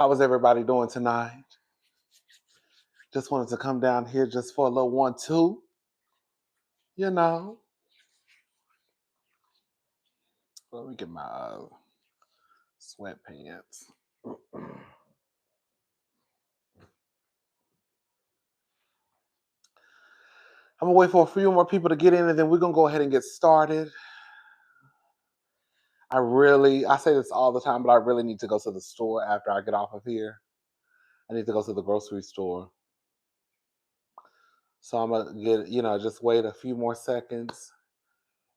How was everybody doing tonight? Just wanted to come down here just for a little 1-2. You know. Let me get my sweatpants. I'm gonna wait for a few more people to get in, and then we're gonna go ahead and get started. I say this all the time, but I really need to go to the store after I get off of here. I need to go to the grocery store. So I'm gonna just wait a few more seconds,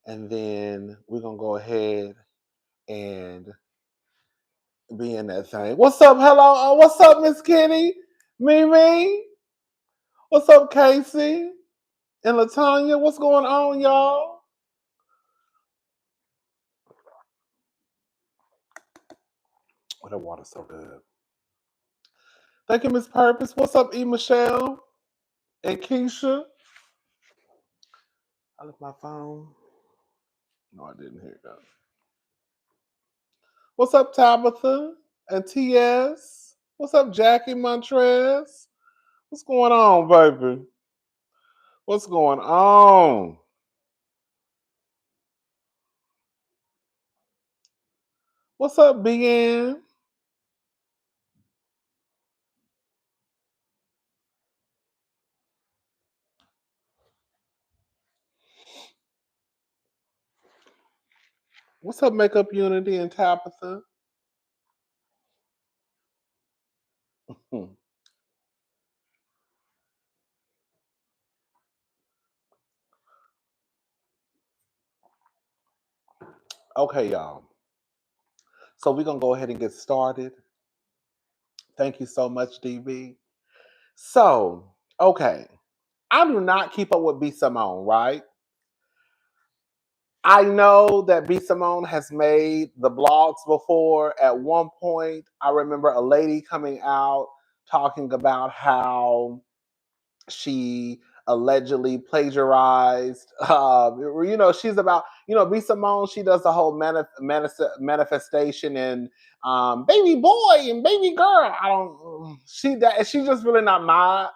and then we're gonna go ahead and be in that thing. What's up? Hello. What's up, Miss Kitty? Mimi? What's up, Casey? And Latanya? What's going on, y'all? Oh, that water's so good. Thank you, Miss Purpose. What's up, E. Michelle? And Keisha? I left my phone. No, I didn't. Here it goes. What's up, Tabitha? And TS? What's up, Jackie Montrez? What's going on, baby? What's going on? What's up, BN? What's up, Makeup Unity and Tabitha? Okay, y'all. So we're going to go ahead and get started. Thank you so much, DB. So, okay. I do not keep up with B. Simone, right? I know that B. Simone has made the blogs before. At one point, I remember a lady coming out talking about how she allegedly plagiarized. She's about, B. Simone, she does the whole manifestation and baby boy and baby girl. She's just really not my,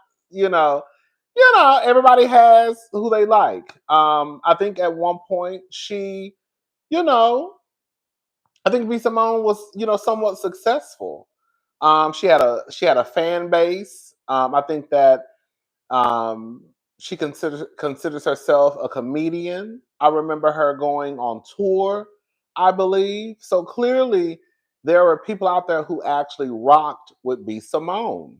everybody has who they like. I think at one point I think B. Simone was, somewhat successful. She had a fan base. I think that she considers herself a comedian. I remember her going on tour, I believe. So clearly, there were people out there who actually rocked with B. Simone.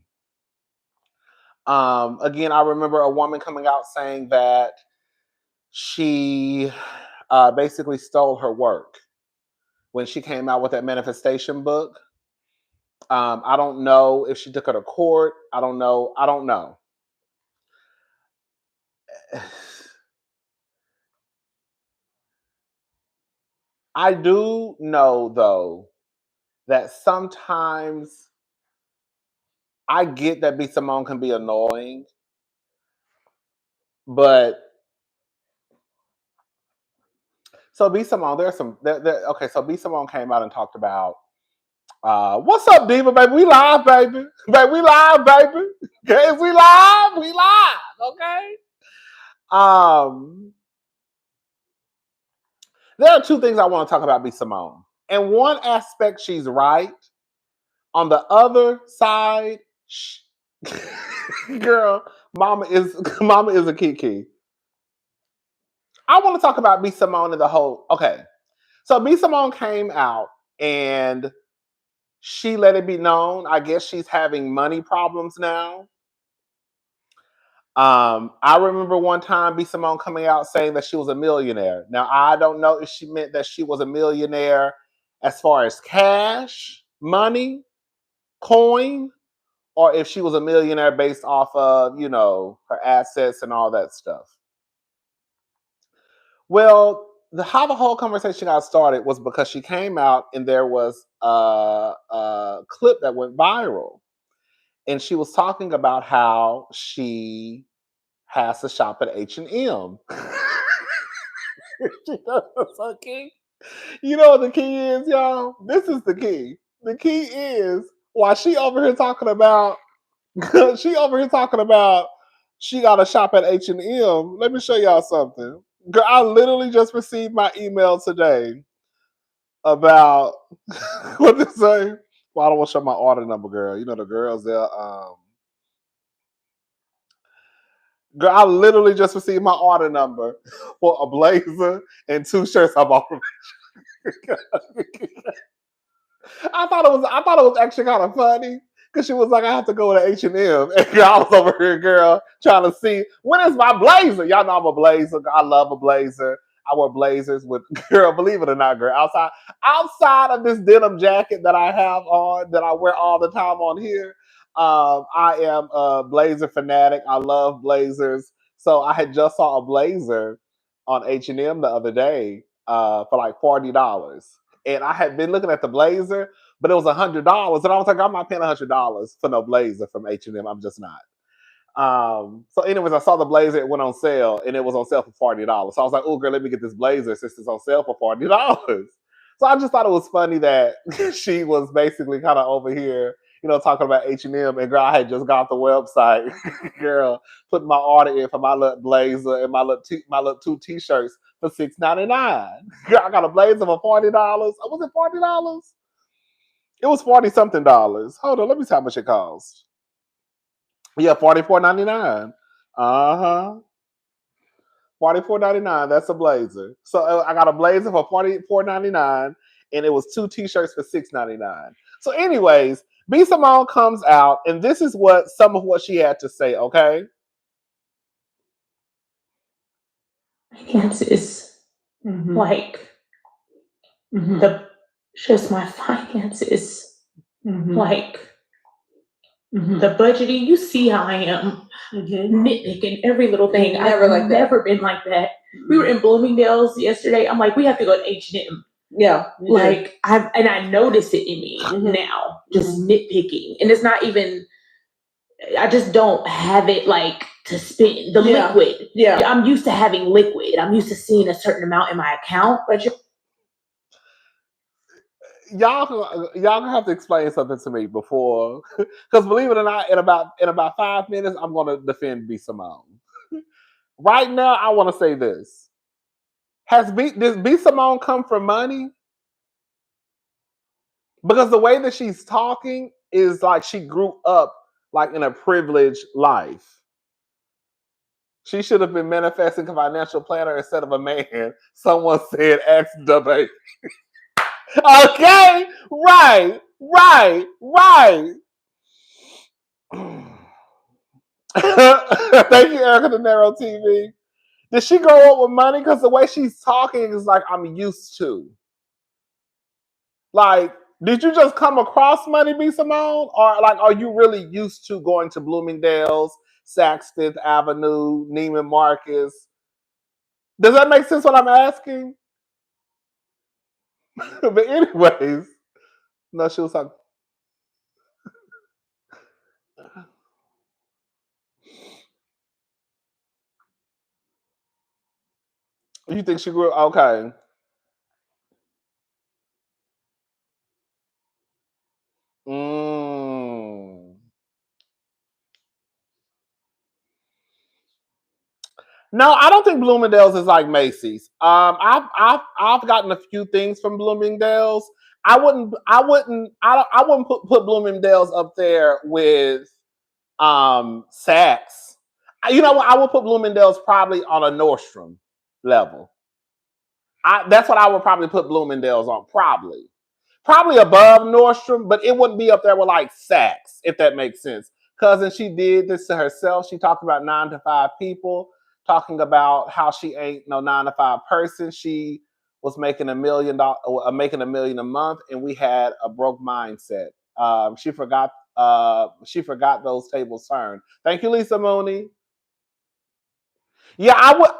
Again, I remember a woman coming out saying that she basically stole her work when she came out with that manifestation book. I don't know if she took her to court. I don't know. I do know, though, that sometimes I get that B. Simone can be annoying, but so B. Simone, okay, so B. Simone came out and talked about what's up, Diva, baby? We live, baby. Baby, we live, baby. Okay, we live, okay? There are two things I want to talk about B. Simone. In one aspect, she's right. On the other side, girl, mama is a kiki. I want to talk about B. Simone and the whole. Okay, so B. Simone came out and she let it be known. I guess she's having money problems now. I remember one time B. Simone coming out saying that she was a millionaire. Now, I don't know if she meant that she was a millionaire as far as cash, money, coin, or if she was a millionaire based off of, her assets and all that stuff. Well, how the whole conversation got started was because she came out and there was a clip that went viral. And she was talking about how she has to shop at H&M. So key. You know what the key is, y'all? This is the key. The key is While she over here talking about she got to shop at H&M. Let me show y'all something. Girl, I literally just received my email today about what to say. Well, I don't want to show my order number, girl. You know the girls there. Girl, I literally just received my order number for a blazer and 2 shirts I bought from I thought it was actually kind of funny because she was like, I have to go to H&M. And I was over here, girl, trying to see when is my blazer. Y'all know I'm a blazer. I love a blazer. I wear blazers with, girl, believe it or not, girl, outside of this denim jacket that I have on, that I wear all the time on here, I am a blazer fanatic. I love blazers. So I had just saw a blazer on H&M the other day for like $40. And I had been looking at the blazer, but it was $100, and I was like, I'm not paying $100 for no blazer from H&M. I'm just not. So, anyways, I saw the blazer. It went on sale, and it was on sale for $40. So I was like, "Oh, girl, let me get this blazer since it's on sale for $40." So I just thought it was funny that she was basically kind of over here, talking about H&M. And girl, I had just got the website, girl, putting my order in for my little blazer and my little 2 t-shirts for $6.99. Girl, I got a blazer for $40. Was it $40? It was 40 something dollars. Hold on, let me see how much it cost. Yeah, $44.99. Uh-huh. $44.99. That's a blazer. So I got a blazer for $44.99, and it was 2 t-shirts for $6.99. So, anyways, B. Simone comes out, and this is some of what she had to say. Okay. Finances, like just my finances, like. The budgeting, you see how I am nitpicking every little thing. I've never been like that. We were in Bloomingdale's yesterday. I'm like, we have to go to H&M. Yeah. Like I notice it in me now, just nitpicking. And it's not even, I just don't have it like to spend the liquid. Yeah. I'm used to having liquid. I'm used to seeing a certain amount in my account. But y'all have to explain something to me before, because believe it or not, in about 5 minutes, I'm going to defend B. Simone. Right now, I want to say this: does B. Simone come from money? Because the way that she's talking is like she grew up like in a privileged life. She should have been manifesting a financial planner instead of a man. Someone said, "Ask the baby." Okay, right. Thank you, Erica De Niro TV. Did she grow up with money? Because the way she's talking is like I'm used to. Like, did you just come across money, B. Simone? Or like, are you really used to going to Bloomingdale's, Saks Fifth Avenue, Neiman Marcus? Does that make sense what I'm asking? But anyways, no, she was talking. You think she grew up? Okay. No, I don't think Bloomingdale's is like Macy's. I've gotten a few things from Bloomingdale's. I wouldn't put Bloomingdale's up there with Saks. You know what? I would put Bloomingdale's probably on a Nordstrom level. That's what I would probably put Bloomingdale's on. Probably above Nordstrom, but it wouldn't be up there with like Saks, if that makes sense. Cousin, she did this to herself. She talked about 9 to 5 people, talking about how she ain't no 9 to 5 person. She was making $1 million a month, and we had a broke mindset. She forgot those tables turned. Thank you, Lisa Mooney. Yeah, I would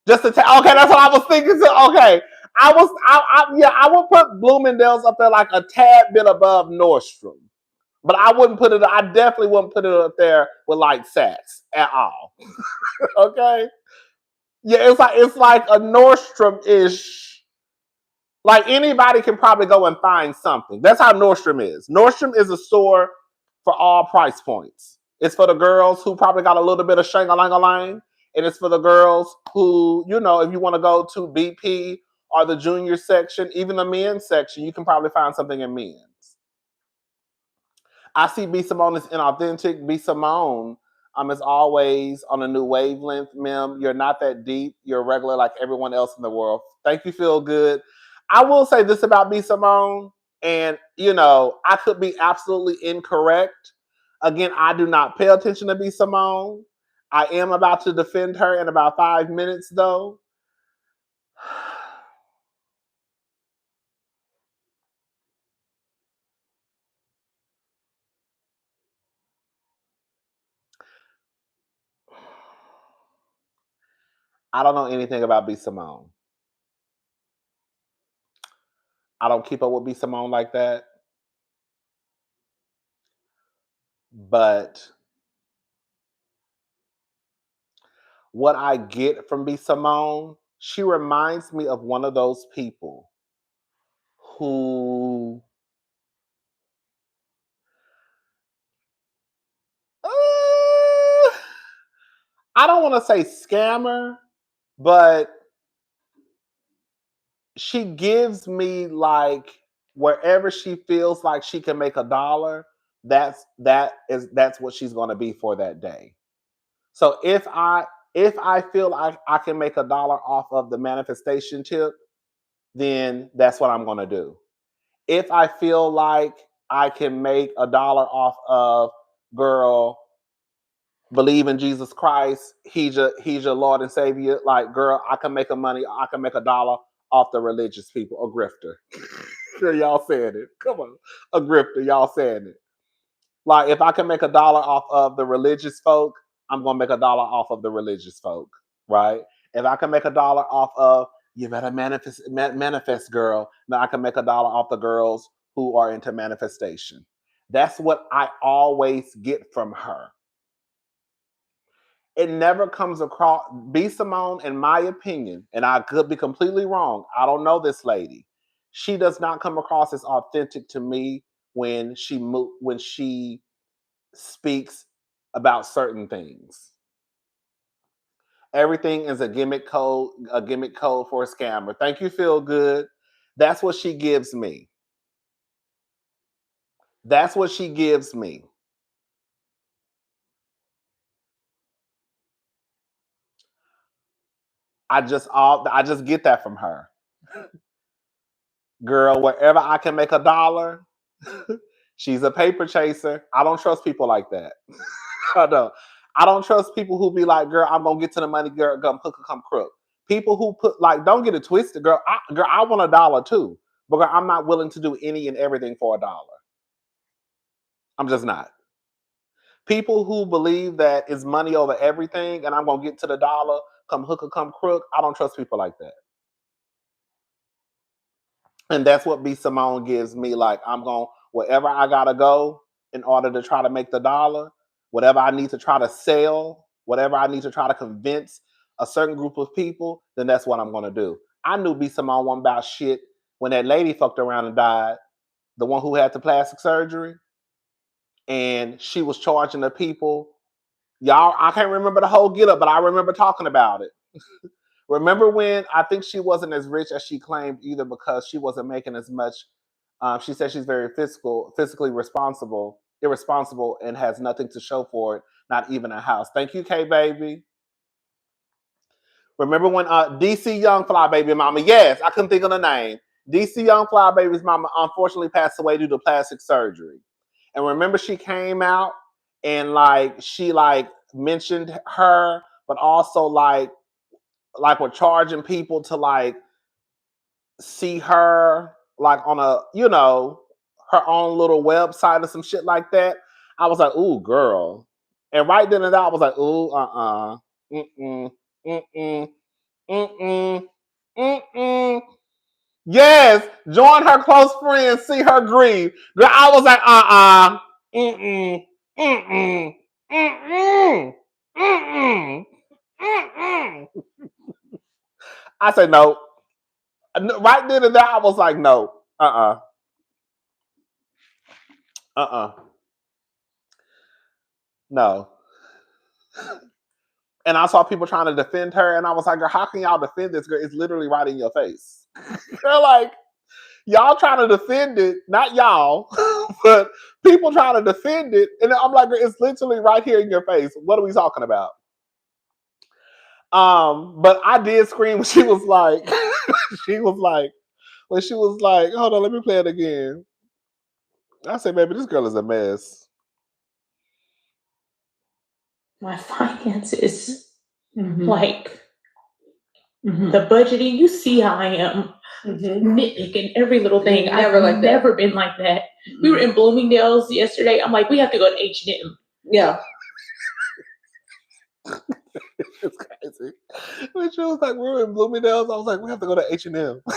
just to okay, that's what I was thinking. Okay. I would put Bloomingdale's up there like a tad bit above Nordstrom. But I definitely wouldn't put it up there with like Saks at all. Okay? Yeah, it's like a Nordstrom-ish Like anybody can probably go and find something. That's how Nordstrom is. Nordstrom is a store for all price points. It's for the girls who probably got a little bit of shang-a-lang-a-lang. And it's for the girls who, you know, if you want to go to BP or the junior section, even the men's section, you can probably find something in men's. I see B. Simone is inauthentic. B. Simone is always on a new wavelength, Mim. You're not that deep. You're regular like everyone else in the world. Thank you, Feel Good. I will say this about B. Simone, and, you know, I could be absolutely incorrect. Again, I do not pay attention to B. Simone. I am about to defend her in about 5 minutes, though. I don't know anything about B. Simone. I don't keep up with B. Simone like that. But what I get from B. Simone, she reminds me of one of those people who I don't want to say scammer, but she gives me like wherever she feels like she can make $1, that's what she's going to be for that day. So if I feel like I can make $1 off of the manifestation tip, then that's what I'm going to do. If I feel like I can make $1 off of, girl, believe in Jesus Christ, he's your Lord and Savior, like, girl, I can make $1 off the religious people, a grifter. Sure, y'all saying it. Come on, a grifter, y'all saying it. Like, if I can make $1 off of the religious folk, I'm gonna make $1 off of the religious folk, right? If I can make $1 off of, you better manifest, girl. Now I can make $1 off the girls who are into manifestation. That's what I always get from her. It never comes across. B. Simone, in my opinion, and I could be completely wrong. I don't know this lady. She does not come across as authentic to me when she speaks about certain things. Everything is a gimmick code for a scammer. Thank you, Feel Good. That's what she gives me. That's what she gives me. I just get that from her. Girl, wherever I can make $1, she's a paper chaser. I don't trust people like that. I don't. I don't trust people who be like, girl, I'm gonna get to the money, girl, come hook or come crook. People who put, like, don't get it twisted, girl. I want $1 too, but girl, I'm not willing to do any and everything for $1. I'm just not. People who believe that it's money over everything, and I'm gonna get to the dollar, come hook or come crook. I don't trust people like that. And that's what B. Simone gives me. Like, I'm going, wherever I gotta go in order to try to make the $1, whatever I need to try to sell, whatever I need to try to convince a certain group of people, then that's what I'm gonna do. I knew B. Simone wasn't about shit when that lady fucked around and died, the one who had the plastic surgery, and she was charging the people. Y'all, I can't remember the whole get up, but I remember talking about it. Remember when I think she wasn't as rich as she claimed either, because she wasn't making as much. She said she's very physically irresponsible, and has nothing to show for it, not even a house. Thank you, K Baby. Remember when DC Young Fly Baby Mama? Yes, I couldn't think of the name. DC Young Fly Baby's mama unfortunately passed away due to plastic surgery. And remember, she came out and she mentioned her, but also like we're charging people to like see her like on a, her own little website or some shit like that. I was like, ooh, girl. And right then and there, I was like, ooh, mm-mm, mm-mm, mm-mm, mm-mm. Yes, join her close friends, see her grieve. Girl, I was like, mm-mm, mm-mm, mm-mm, mm-mm, mm-mm. I said, no. Right then and there, I was like, no, no. And I saw people trying to defend her, and I was like, girl, how can y'all defend this? Girl, it's literally right in your face. Girl, like, y'all trying to defend it, not y'all, but people trying to defend it. And I'm like, it's literally right here in your face. What are we talking about? But I did scream when she was like, hold on, let me play it again. I said, baby, this girl is a mess. My finances, like the budgeting, you see how I am. Nitpicking every little thing. I've never been like that. We were in Bloomingdale's yesterday. I'm like, we have to go to H&M. Yeah. It's crazy. When she was like, we were in Bloomingdale's, I was like, we have to go to H&M. We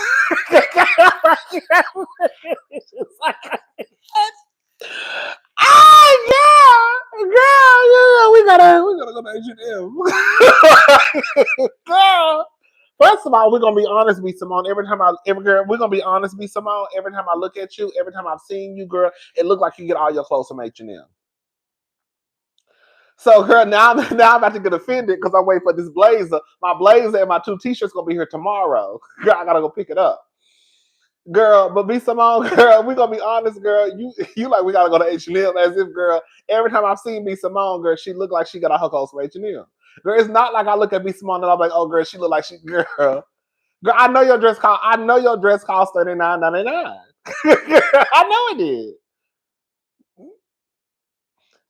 gotta go to H&M. Girl. First of all, we're gonna be honest, be Simone. We're gonna be honest, be Simone. Every time I look at you, every time I've seen you, girl, it looked like you get all your clothes from H&M. So, girl, now I'm about to get offended because I'm waiting for this blazer. My blazer and my 2 t-shirts gonna be here tomorrow. Girl, I gotta go pick it up. Girl, but be Simone, girl, we gonna be honest, girl. You like we gotta go to H&M as if, girl, every time I've seen B Simone, girl, she look like she got her clothes from H&M. Girl, it's not like I look at B Simone and I'm like, oh, girl, she look like she, girl, I know your dress cost $39.99. I know it did.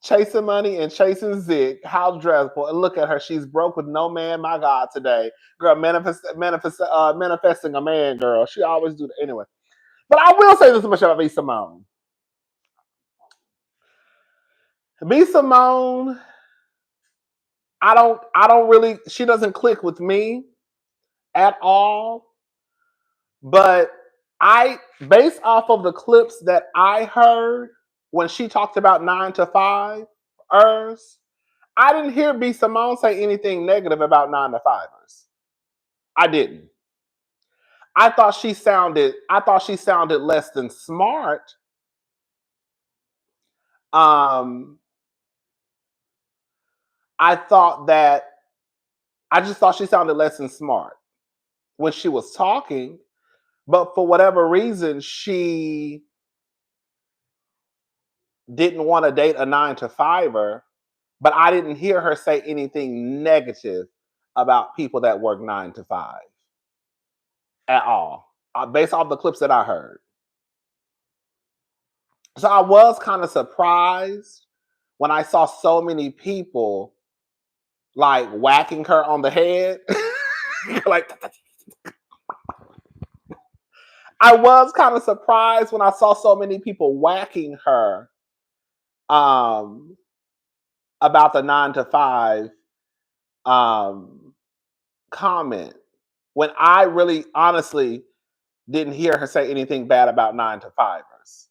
Chasing money and chasing Zig. How dreadful. And look at her. She's broke with no man. My God, today. Girl, manifesting a man, girl. She always do that. Anyway. But I will say this much about B Simone. B Simone, I don't really, she doesn't click with me at all. But based off of the clips that I heard when she talked about 9 to 5ers, I didn't hear B Simone say anything negative about 9 to 5ers. I didn't. I thought she sounded less than smart. I just thought she sounded less than smart when she was talking, but for whatever reason, she didn't want to date a 9 to 5er, but I didn't hear her say anything negative about people that work 9 to 5 at all, based off the clips that I heard. So I was kind of surprised when I saw so many people like whacking her on the head. Like, I was kind of surprised when I saw so many people whacking her about the 9 to 5 comment, when I really honestly didn't hear her say anything bad about 9 to 5ers.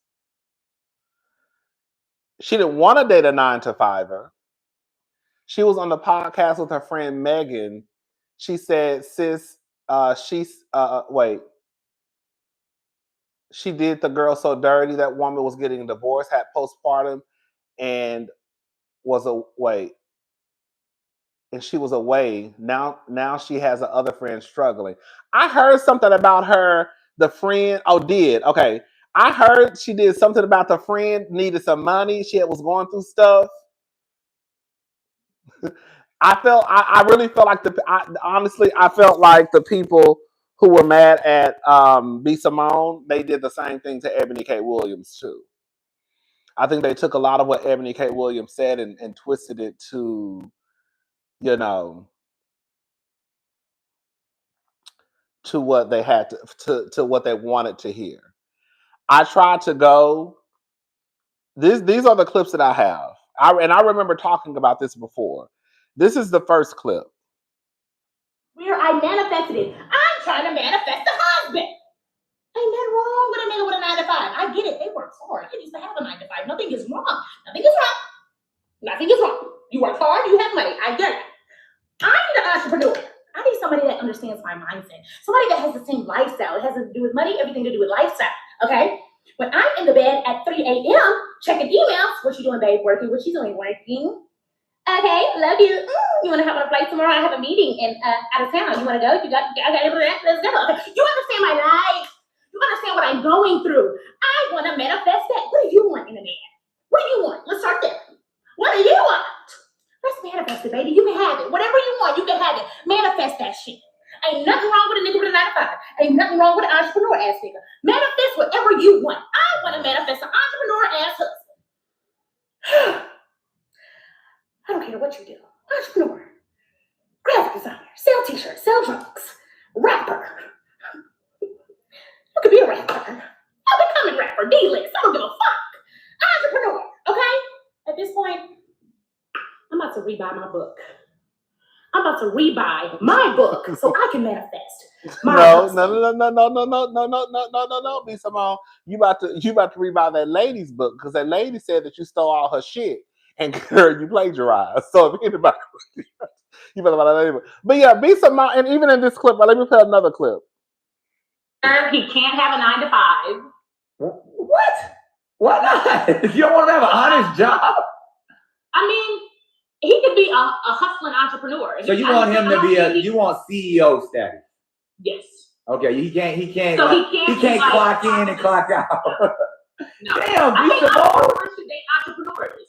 She didn't want to date a 9 to 5er. She was on the podcast with her friend Megan. She said, sis, she did the girl so dirty. That woman was getting divorced, had postpartum, and she was away. Now she has another friend struggling. I heard something about her, the friend. Okay. I heard she did something about the friend needed some money. She was going through stuff. I really felt like I felt like the people who were mad at B Simone, they did the same thing to Ebony K. Williams too. I think they took a lot of what Ebony K. Williams said and twisted it to, to what they had to what they wanted to hear. I tried to go. These are the clips that I have. I remember talking about this before. This is the first clip. Where I manifested it. I'm trying to manifest a husband. Ain't nothing wrong with a nigga with a 9 to 5. I get it. They work hard. He needs to have a 9 to 5. Nothing is wrong. Nothing is wrong. You work hard. You have money. I get it. I need an entrepreneur. I need somebody that understands understands my mindset. Somebody that has the same lifestyle. It has to do with money, everything to do with lifestyle. Okay? When I'm in the bed at 3 a.m. checking emails, what you doing, babe? Working. What you doing? Working. Okay, love you. You want to have a flight tomorrow? I have a meeting in out of town. You want to go? I got let's go. Okay. You understand my life? You understand what I'm going through? I want to manifest that. What do you want in a man? What do you want? Let's start there. What do you want? Let's manifest it, baby. You can have it. Whatever you want, you can have it. Manifest that shit. Ain't nothing wrong with a nigga with a 9 to 5. Ain't nothing wrong with an entrepreneur ass nigga. Manifest whatever you want. I want to manifest an entrepreneur ass husband. I don't care what you do. Entrepreneur, graphic designer, sell t-shirts, sell drugs, rapper. You could be a rapper. I'll become a rapper, D-list. I don't give a fuck. Entrepreneur, okay? At this point, I'm about to rebuy my book. I'm about to rebuy my book so I can manifest. No, be Simone. You about to rebuy that lady's book because that lady said that you stole all her shit and girl, you plagiarized. So if anybody, you better buy that lady book. But yeah, be Simone, and even in this clip, let me play another clip. He can't have a 9 to 5. What? Why not? You don't want to have an honest job? I mean, he could be a hustling entrepreneur. So you want him to be you want CEO status? Yes. Okay, he can't so like, he can't clock in and clock out. No. Damn, I think entrepreneurs should date entrepreneurs.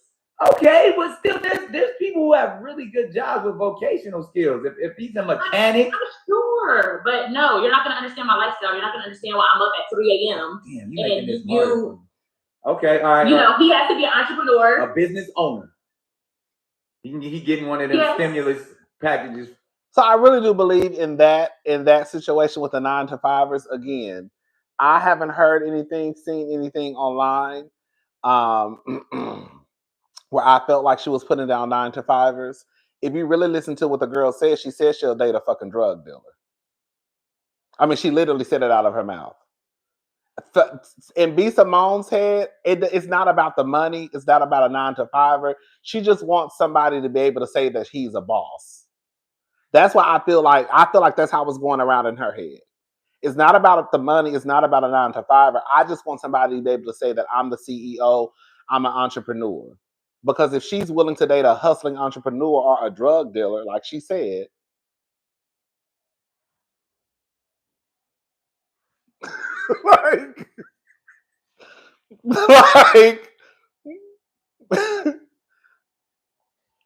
Okay, but still there's people who have really good jobs with vocational skills. If he's a mechanic. I'm sure, but no, you're not gonna understand my lifestyle. You're not gonna understand why I'm up at 3 a.m. Damn, you making this hard. Okay, all right. You know, he has to be an entrepreneur. A business owner. He getting one of them stimulus packages. So I really do believe in that situation with the 9 to 5ers. Again, I haven't heard anything, seen anything online where I felt like she was putting down 9 to 5ers. If you really listen to what the girl said, she said she'll date a fucking drug dealer. I mean, she literally said it out of her mouth. In B. Simone's head, it's not about the money. It's not about a 9 to 5er. She just wants somebody to be able to say that he's a boss. That's why I feel like that's how it's going around in her head. It's not about the money. It's not about a 9 to 5er. I just want somebody to be able to say that I'm the CEO. I'm an entrepreneur. Because if she's willing to date a hustling entrepreneur or a drug dealer, like she said,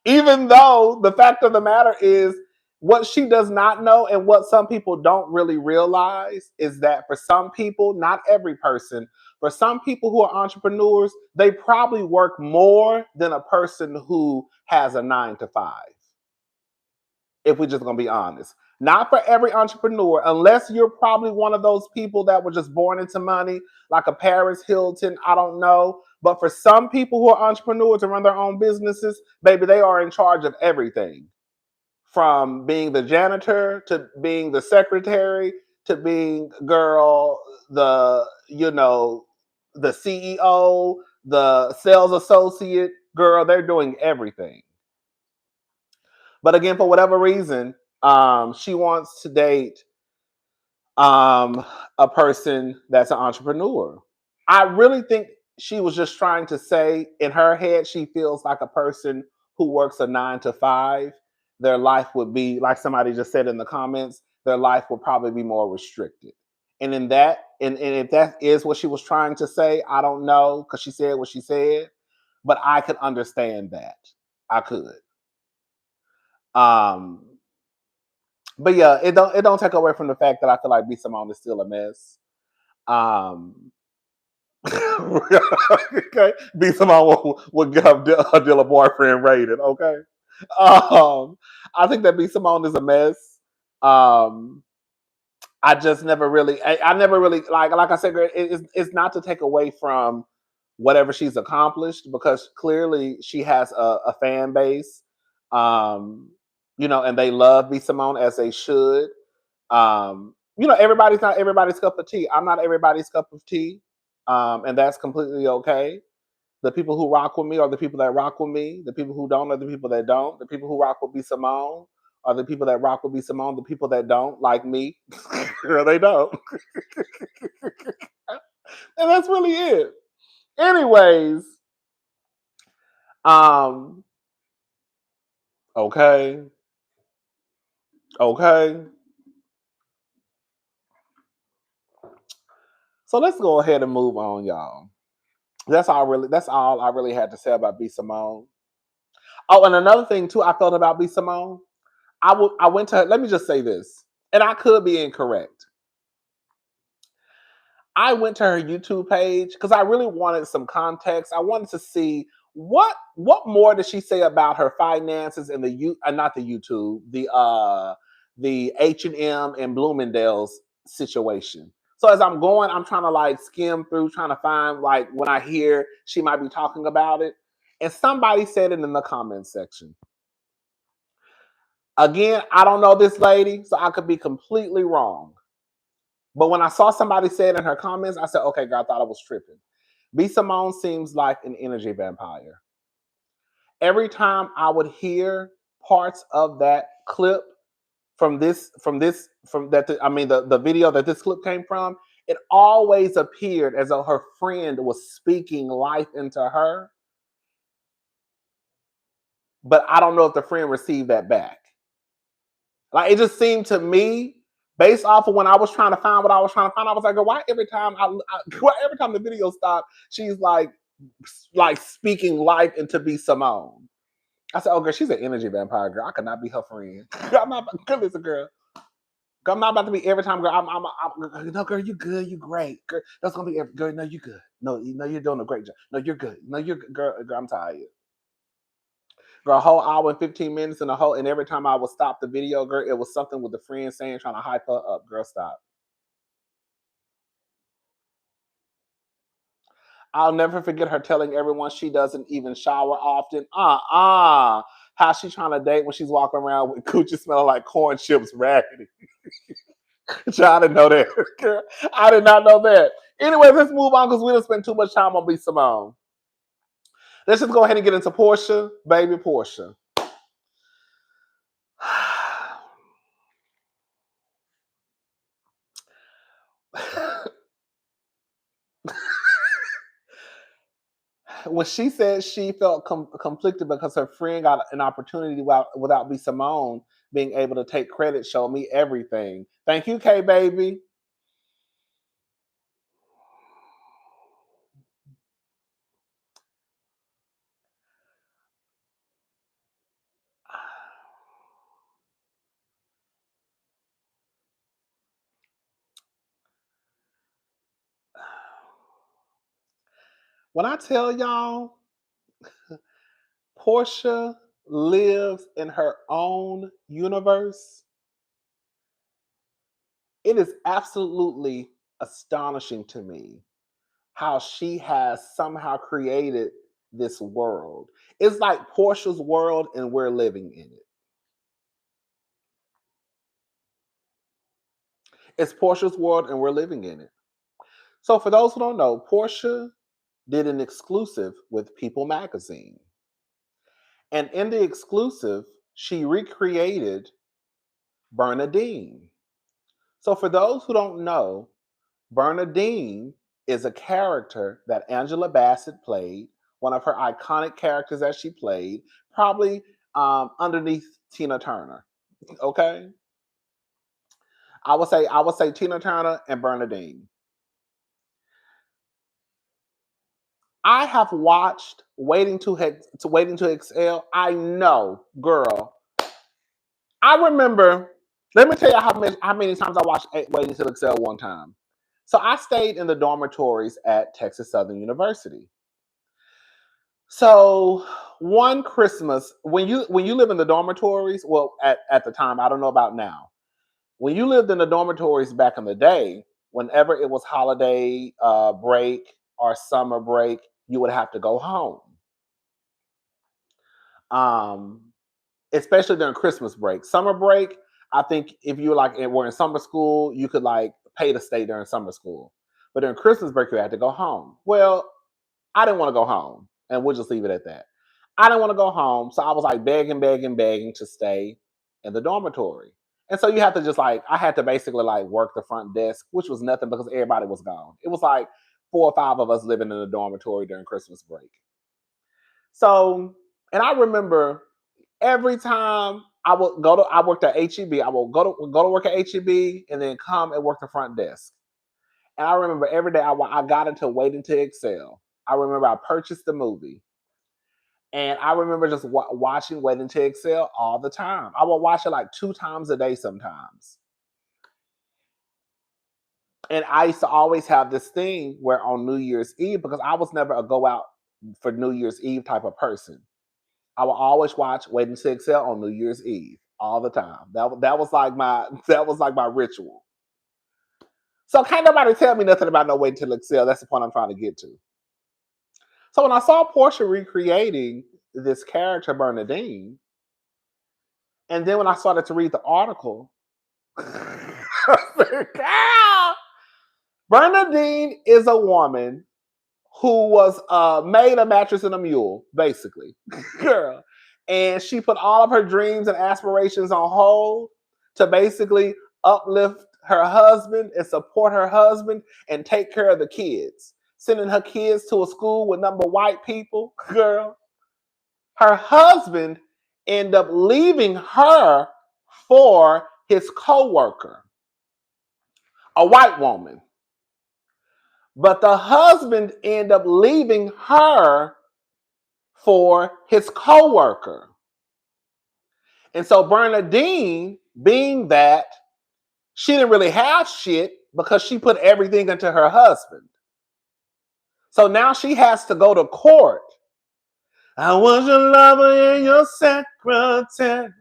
even though the fact of the matter is, what she does not know and what some people don't really realize is that for some people, not every person, for some people who are entrepreneurs, they probably work more than a person who has a 9 to 5. If we're just going to be honest. Not for every entrepreneur, unless you're probably one of those people that were just born into money, like a Paris Hilton, I don't know. But for some people who are entrepreneurs and run their own businesses, baby, they are in charge of everything. From being the janitor to being the secretary to being the CEO, the sales associate, girl, they're doing everything. But again, for whatever reason, she wants to date a person that's an entrepreneur. I really think she was just trying to say, in her head, she feels like a person who works a 9 to 5. Their life would be, like somebody just said in the comments, their life would probably be more restricted. And if that is what she was trying to say, I don't know, because she said what she said, but I could understand that. I could. But yeah, it don't take away from the fact that I feel like B. Simone is still a mess. Okay, B. Simone will give her deal a boyfriend rated. Okay, I think that B. Simone is a mess. I just never really, I never really like I said, it's not to take away from whatever she's accomplished, because clearly she has a fan base. And they love B. Simone as they should. Everybody's not everybody's cup of tea. I'm not everybody's cup of tea. And that's completely okay. The people who rock with me are the people that rock with me. The people who don't are the people that don't. The people who rock with B. Simone are the people that rock with B. Simone. The people that don't, like me, girl, they don't. And that's really it. Anyways, okay. So let's go ahead and move on, y'all. That's all I really had to say about B. Simone. Oh, and another thing too, I felt about B. Simone. I went to her, let me just say this, and I could be incorrect. I went to her YouTube page because I really wanted some context. I wanted to see what more did she say about her finances and not the YouTube, the H&M and Bloomingdale's situation. So as I'm going, I'm trying to like skim through, trying to find like when I hear she might be talking about it. And somebody said it in the comments section. Again, I don't know this lady, so I could be completely wrong. But when I saw somebody say it in her comments, I said, okay, girl, I thought I was tripping. B. Simone seems like an energy vampire. Every time I would hear parts of that clip the video that this clip came from, it always appeared as though her friend was speaking life into her. But I don't know if the friend received that back. Like, it just seemed to me, based off of when I was trying to find what I was trying to find, I was like, why every time the video stopped, she's like speaking life into B. Simone. I said, oh, girl, she's an energy vampire, girl. I could not be her friend. I'm not, listen, girl. I'm not about to be every time, girl. No, girl, you good, you great, girl. That's gonna be every girl. No, you good. No, you're doing a great job. No, you're good. No, you're girl. I'm tired. Girl, a whole hour and 15 minutes and every time I would stop the video, girl, it was something with the friend saying, trying to hype her up. Girl, stop. I'll never forget her telling everyone she doesn't even shower often. How she trying to date when she's walking around with coochie smelling like corn chips raggedy. I didn't know that. Girl, I did not know that. Anyway, let's move on because we didn't spend too much time on B. Simone. Let's just go ahead and get into Porsha, baby Porsha. When she said she felt conflicted because her friend got an opportunity without B. Simone being able to take credit, showed me everything. Thank you, K baby. When I tell y'all, Porsha lives in her own universe, it is absolutely astonishing to me how she has somehow created this world. It's like Porsha's world and we're living in it. It's Porsha's world and we're living in it. So for those who don't know, Porsha did an exclusive with People magazine. And in the exclusive, she recreated Bernadine. So for those who don't know, Bernadine is a character that Angela Bassett played, one of her iconic characters that she played, probably underneath Tina Turner. Okay, I would say Tina Turner and Bernadine. I have watched Waiting to Exhale. I know, girl. I remember. Let me tell you how many times I watched Waiting to Exhale one time. So I stayed in the dormitories at Texas Southern University. So one Christmas, when you live in the dormitories, well, at the time, I don't know about now. When you lived in the dormitories back in the day, whenever it was holiday break or summer break, you would have to go home. Especially during Christmas break. Summer break, I think if you were in summer school, you could like pay to stay during summer school. But during Christmas break, you had to go home. Well, I didn't want to go home, and we'll just leave it at that. I didn't want to go home, so I was like begging to stay. in the dormitory. And so you have to just like, I had to basically like work the front desk, which was nothing because everybody was gone. It was like 4 or 5 of us living in the dormitory during Christmas break. So, and I remember every time I worked at HEB. I would go to work at HEB and then come and work the front desk. And I remember every day I got into Waiting to Excel. I remember I purchased the movie. And I remember just watching Waiting to Excel all the time. I would watch it like 2 times a day sometimes. And I used to always have this thing where on New Year's Eve, because I was never a go out for New Year's Eve type of person, I would always watch Waiting to Excel on New Year's Eve all the time. That was like my ritual. So can't nobody tell me nothing about no Waiting to Excel. That's the point I'm trying to get to. So when I saw Porsha recreating this character, Bernadine, and then when I started to read the article, I said, "Girl, Bernadine is a woman who was made a mattress and a mule, basically, girl. And she put all of her dreams and aspirations on hold to basically uplift her husband and support her husband and take care of the kids. Sending her kids to a school with number white people, girl. Her husband ended up leaving her for his co-worker, a white woman. But the husband ended up leaving her for his co-worker. And so Bernadine, being that she didn't really have shit because she put everything into her husband. So now she has to go to court. I was your lover and your secretary,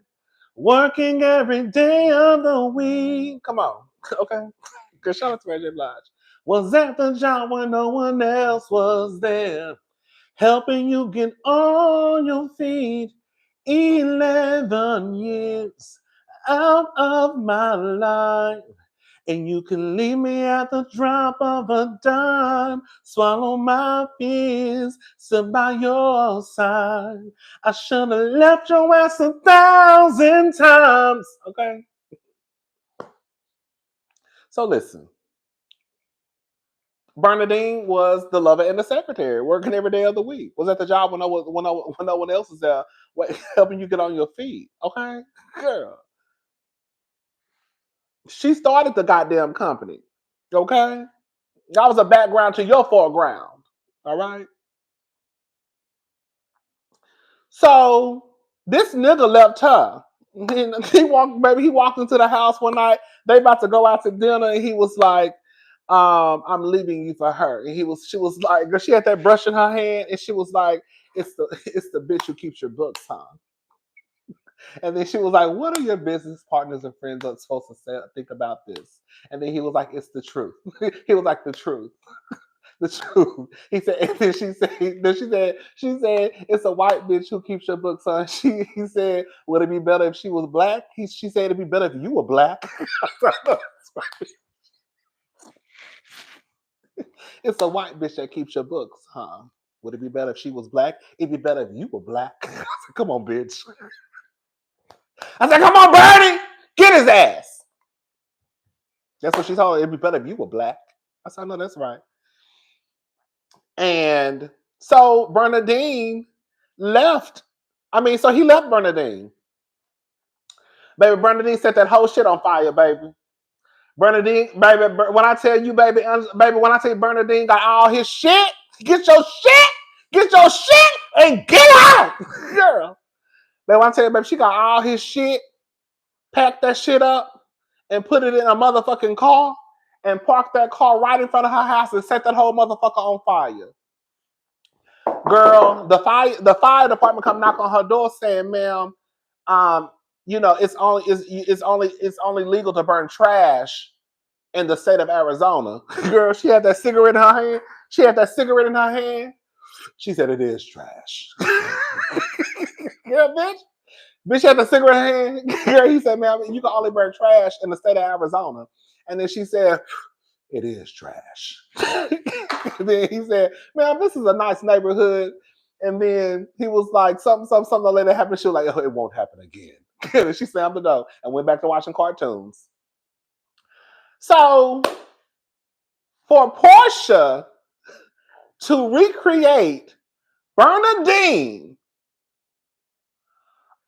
working every day of the week. Come on. Okay. Good shout out to Mary J. Blige. Was at the job when no one else was there, helping you get on your feet. 11 years out of my life, and you can leave me at the drop of a dime. Swallow my fears, sit by your side. I should have left your ass 1,000 times. Okay. So listen. Bernadine was the lover and the secretary, working every day of the week. Was at the job when no one else is there, helping you get on your feet. Okay, girl. She started the goddamn company. Okay, that was a background to your foreground. All right. So this nigga left her. He walked into the house one night. They about to go out to dinner, and he was like, I'm leaving you for her. And she was like, she had that brush in her hand, and she was like, it's the bitch who keeps your books, huh? And then she was like, what are your business partners and friends supposed to say, think about this? And then he was like, it's the truth. He was like, the truth. The truth. He said, and then she said, it's a white bitch who keeps your books, huh? He said, would it be better if she was black? She said it'd be better if you were black. It's a white bitch that keeps your books, huh? Would it be better if she was black? It'd be better if you were black. I said, come on, bitch. I said, come on, Bernie. Get his ass. That's what she told her. It'd be better if you were black. I said, no, that's right. And so Bernadine left. So he left Bernadine. Baby, Bernadine set that whole shit on fire, baby. Bernadine, baby, when I tell you, baby, when I tell you Bernadine got all his shit, get your shit, and get out, girl. Baby, when I tell you, baby, she got all his shit, packed that shit up, and put it in a motherfucking car, and parked that car right in front of her house and set that whole motherfucker on fire. Girl, the fire department come knock on her door saying, ma'am, it's only legal to burn trash in the state of Arizona. Girl, she had that cigarette in her hand. She said it is trash. Yeah, bitch had the cigarette in her hand. Girl, he said, ma'am, you can only burn trash in the state of Arizona. And then she said, it is trash. Then he said, ma'am, this is a nice neighborhood. And then he was like, something later happened. She was like, oh, it won't happen again. And she slammed the door and went back to watching cartoons. So for Porsha to recreate Bernadine,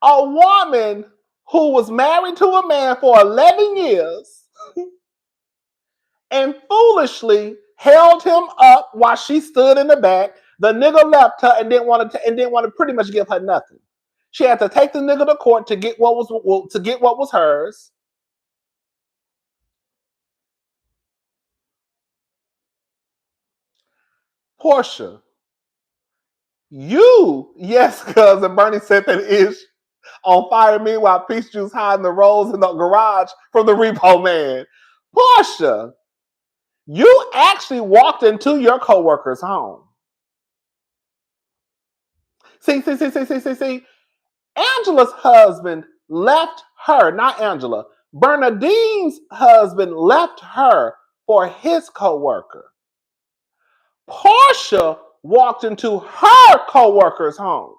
a woman who was married to a man for 11 years and foolishly held him up while she stood in the back. The nigga left her and didn't want to pretty much give her nothing. She had to take the nigga to court to get what was hers. Porsha, yes, cousin Bernie said that ish on fire. Meanwhile, Peach Juice hiding the rolls in the garage from the repo man. Porsha, you actually walked into your coworker's home. See. Angela's husband left her, not Angela. Bernadine's husband left her for his coworker. Porsha walked into her coworker's home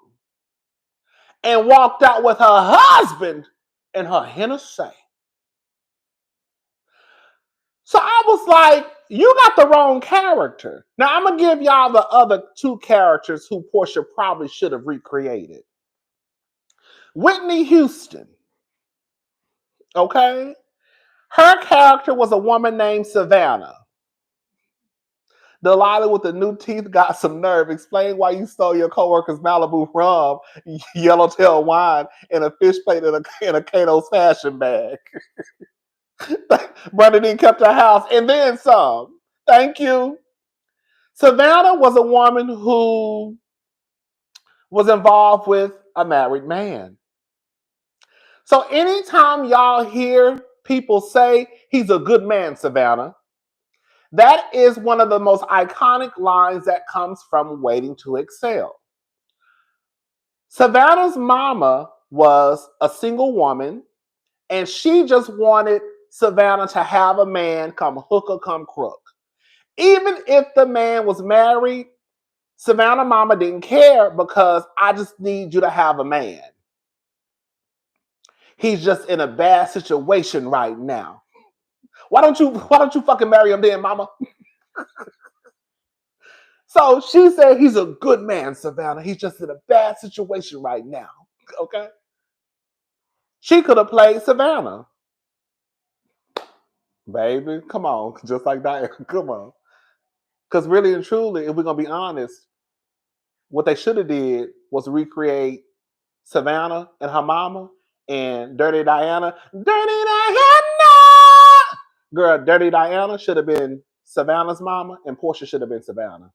and walked out with her husband and her Hennessy. So I was like, you got the wrong character. Now I'm going to give y'all the other two characters who Porsha probably should have recreated. Whitney Houston. Okay? Her character was a woman named Savannah. Delilah with the new teeth got some nerve. Explain why you stole your coworker's Malibu rum, yellowtail wine, and a fish plate in a Kato's fashion bag. Bernadine kept her house and then some. Thank you. Savannah was a woman who was involved with a married man. So anytime y'all hear people say he's a good man, Savannah, that is one of the most iconic lines that comes from Waiting to Excel. Savannah's mama was a single woman, and she just wanted Savannah to have a man come hook or come crook. Even if the man was married, Savannah mama didn't care because I just need you to have a man. He's just in a bad situation right now. Why don't you fucking marry him then, mama? So she said he's a good man, Savannah. He's just in a bad situation right now. Okay? She could have played Savannah. Baby, come on. Just like that. Come on. Because really and truly, if we're going to be honest, what they should have did was recreate Savannah and her mama and Dirty Diana. Dirty Diana! Girl, Dirty Diana should have been Savannah's mama and Porsha should have been Savannah.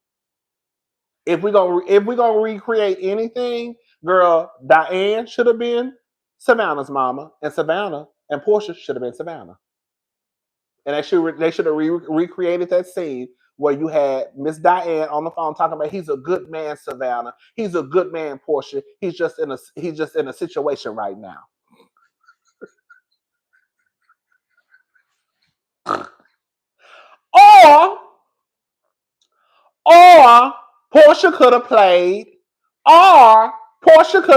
If we're gonna recreate anything, girl, Diane should have been Savannah's mama, and Savannah and Porsha should have been Savannah. And they should have recreated that scene where you had Miss Diane on the phone talking about he's a good man, Savannah. He's a good man, Porsha. He's just in a situation right now. Or Porsha could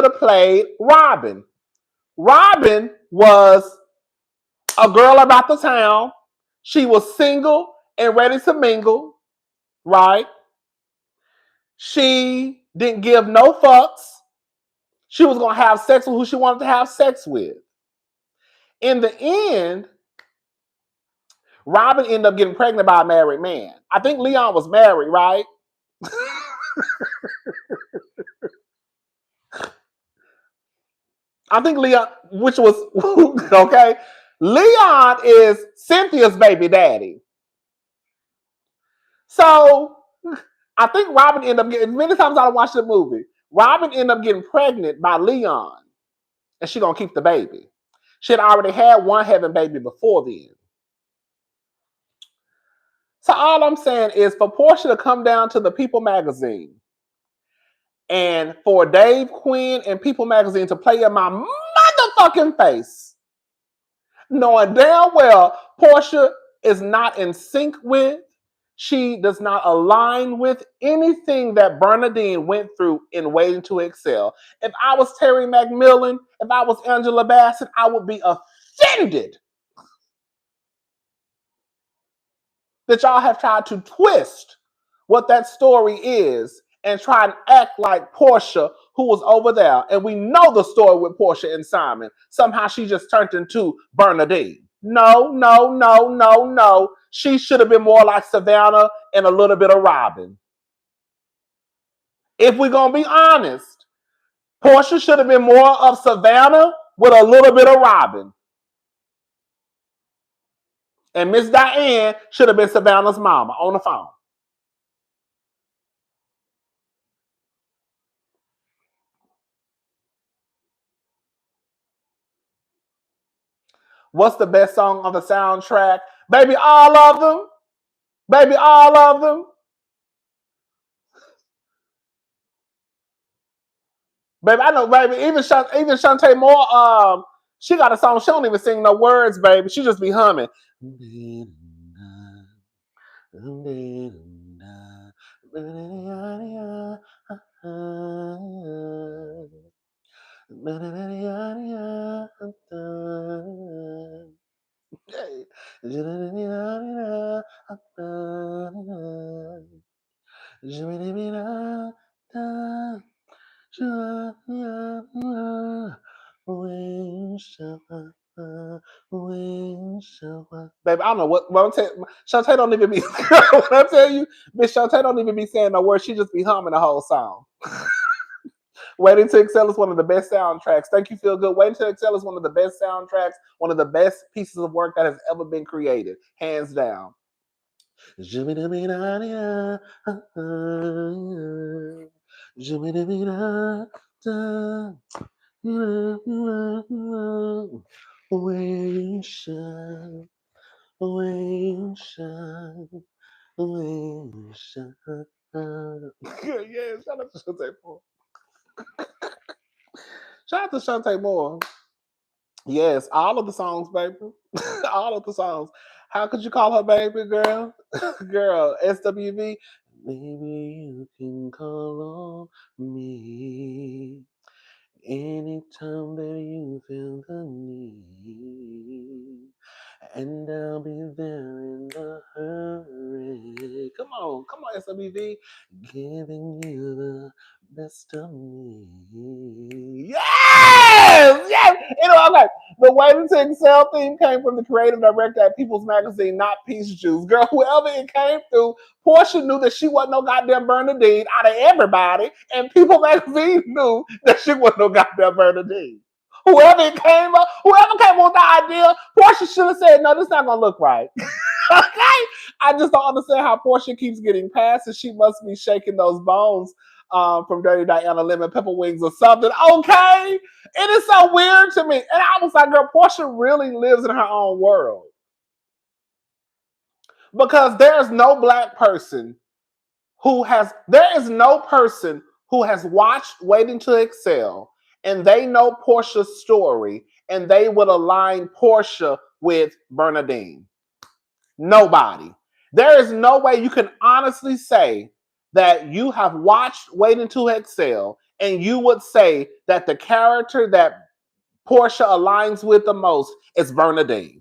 have played Robin. Robin was a girl about the town. She was single and ready to mingle, right? She didn't give no fucks. She was going to have sex with who she wanted to have sex with. In the end, Robin ended up getting pregnant by a married man. I think Leon was married, right? I think Leon, which was, okay. Leon is Cynthia's baby daddy. So I think Robin ended up getting, many times I watched the movie, Robin ended up getting pregnant by Leon. And she's going to keep the baby. She had already had one having baby before then. So all I'm saying is for Porsha to come down to the People magazine and for Dave Quinn and People magazine to play in my motherfucking face, knowing damn well Porsha is not in sync with, she does not align with anything that Bernadine went through in Waiting to Excel. If I was Terry McMillan, if I was Angela Bassett, I would be offended that y'all have tried to twist what that story is and try and act like Porsha, who was over there. And we know the story with Porsha and Simon. Somehow she just turned into Bernadine. No. She should have been more like Savannah and a little bit of Robin. If we're going to be honest, Porsha should have been more of Savannah with a little bit of Robin. And Miss Diane should have been Savannah's mama on the phone. What's the best song on the soundtrack? Baby, all of them. Baby, all of them. Baby, I know, baby. Even Shantae Moore, she got a song. She don't even sing no words, baby. She just be humming. Baby, I don't know what I'm saying. Shantae don't even be when I tell you, Miss Shantae don't even be saying no words. She just be humming the whole song. Waiting to Excel is one of the best soundtracks. Thank you, Feel Good. Waiting to Excel is one of the best soundtracks, one of the best pieces of work that has ever been created, hands down. Yeah, shout out to Shantae Moore. Shout out to Shantae Moore. Yes, all of the songs, baby. All of the songs. How could you call her baby, girl? Girl, SWV. Maybe you can call on me anytime that you feel the need. And I'll be there in a hurry. Come on, SWV. Giving you the best of me. Yes! Okay. The Waiting to Excel theme came from the creative director at People's Magazine, not Peach Juice. Girl, whoever it came through, Porsha knew that she wasn't no goddamn Bernadine out of everybody, and People Magazine knew that she wasn't no goddamn Bernadine. Whoever came up with the idea, Porsha should have said, no, this not gonna look right. Okay? I just don't understand how Porsha keeps getting past, and she must be shaking those bones from Dirty Diana Lemon Pepper Wings or something. Okay? It is so weird to me. And I was like, girl, Porsha really lives in her own world. Because there is no black person there is no person who has watched Waiting to Excel and they know Porsha's story and they would align Porsha with Bernadine. Nobody. There is no way you can honestly say that you have watched Waiting to Excel and you would say that the character that Porsha aligns with the most is Bernadine.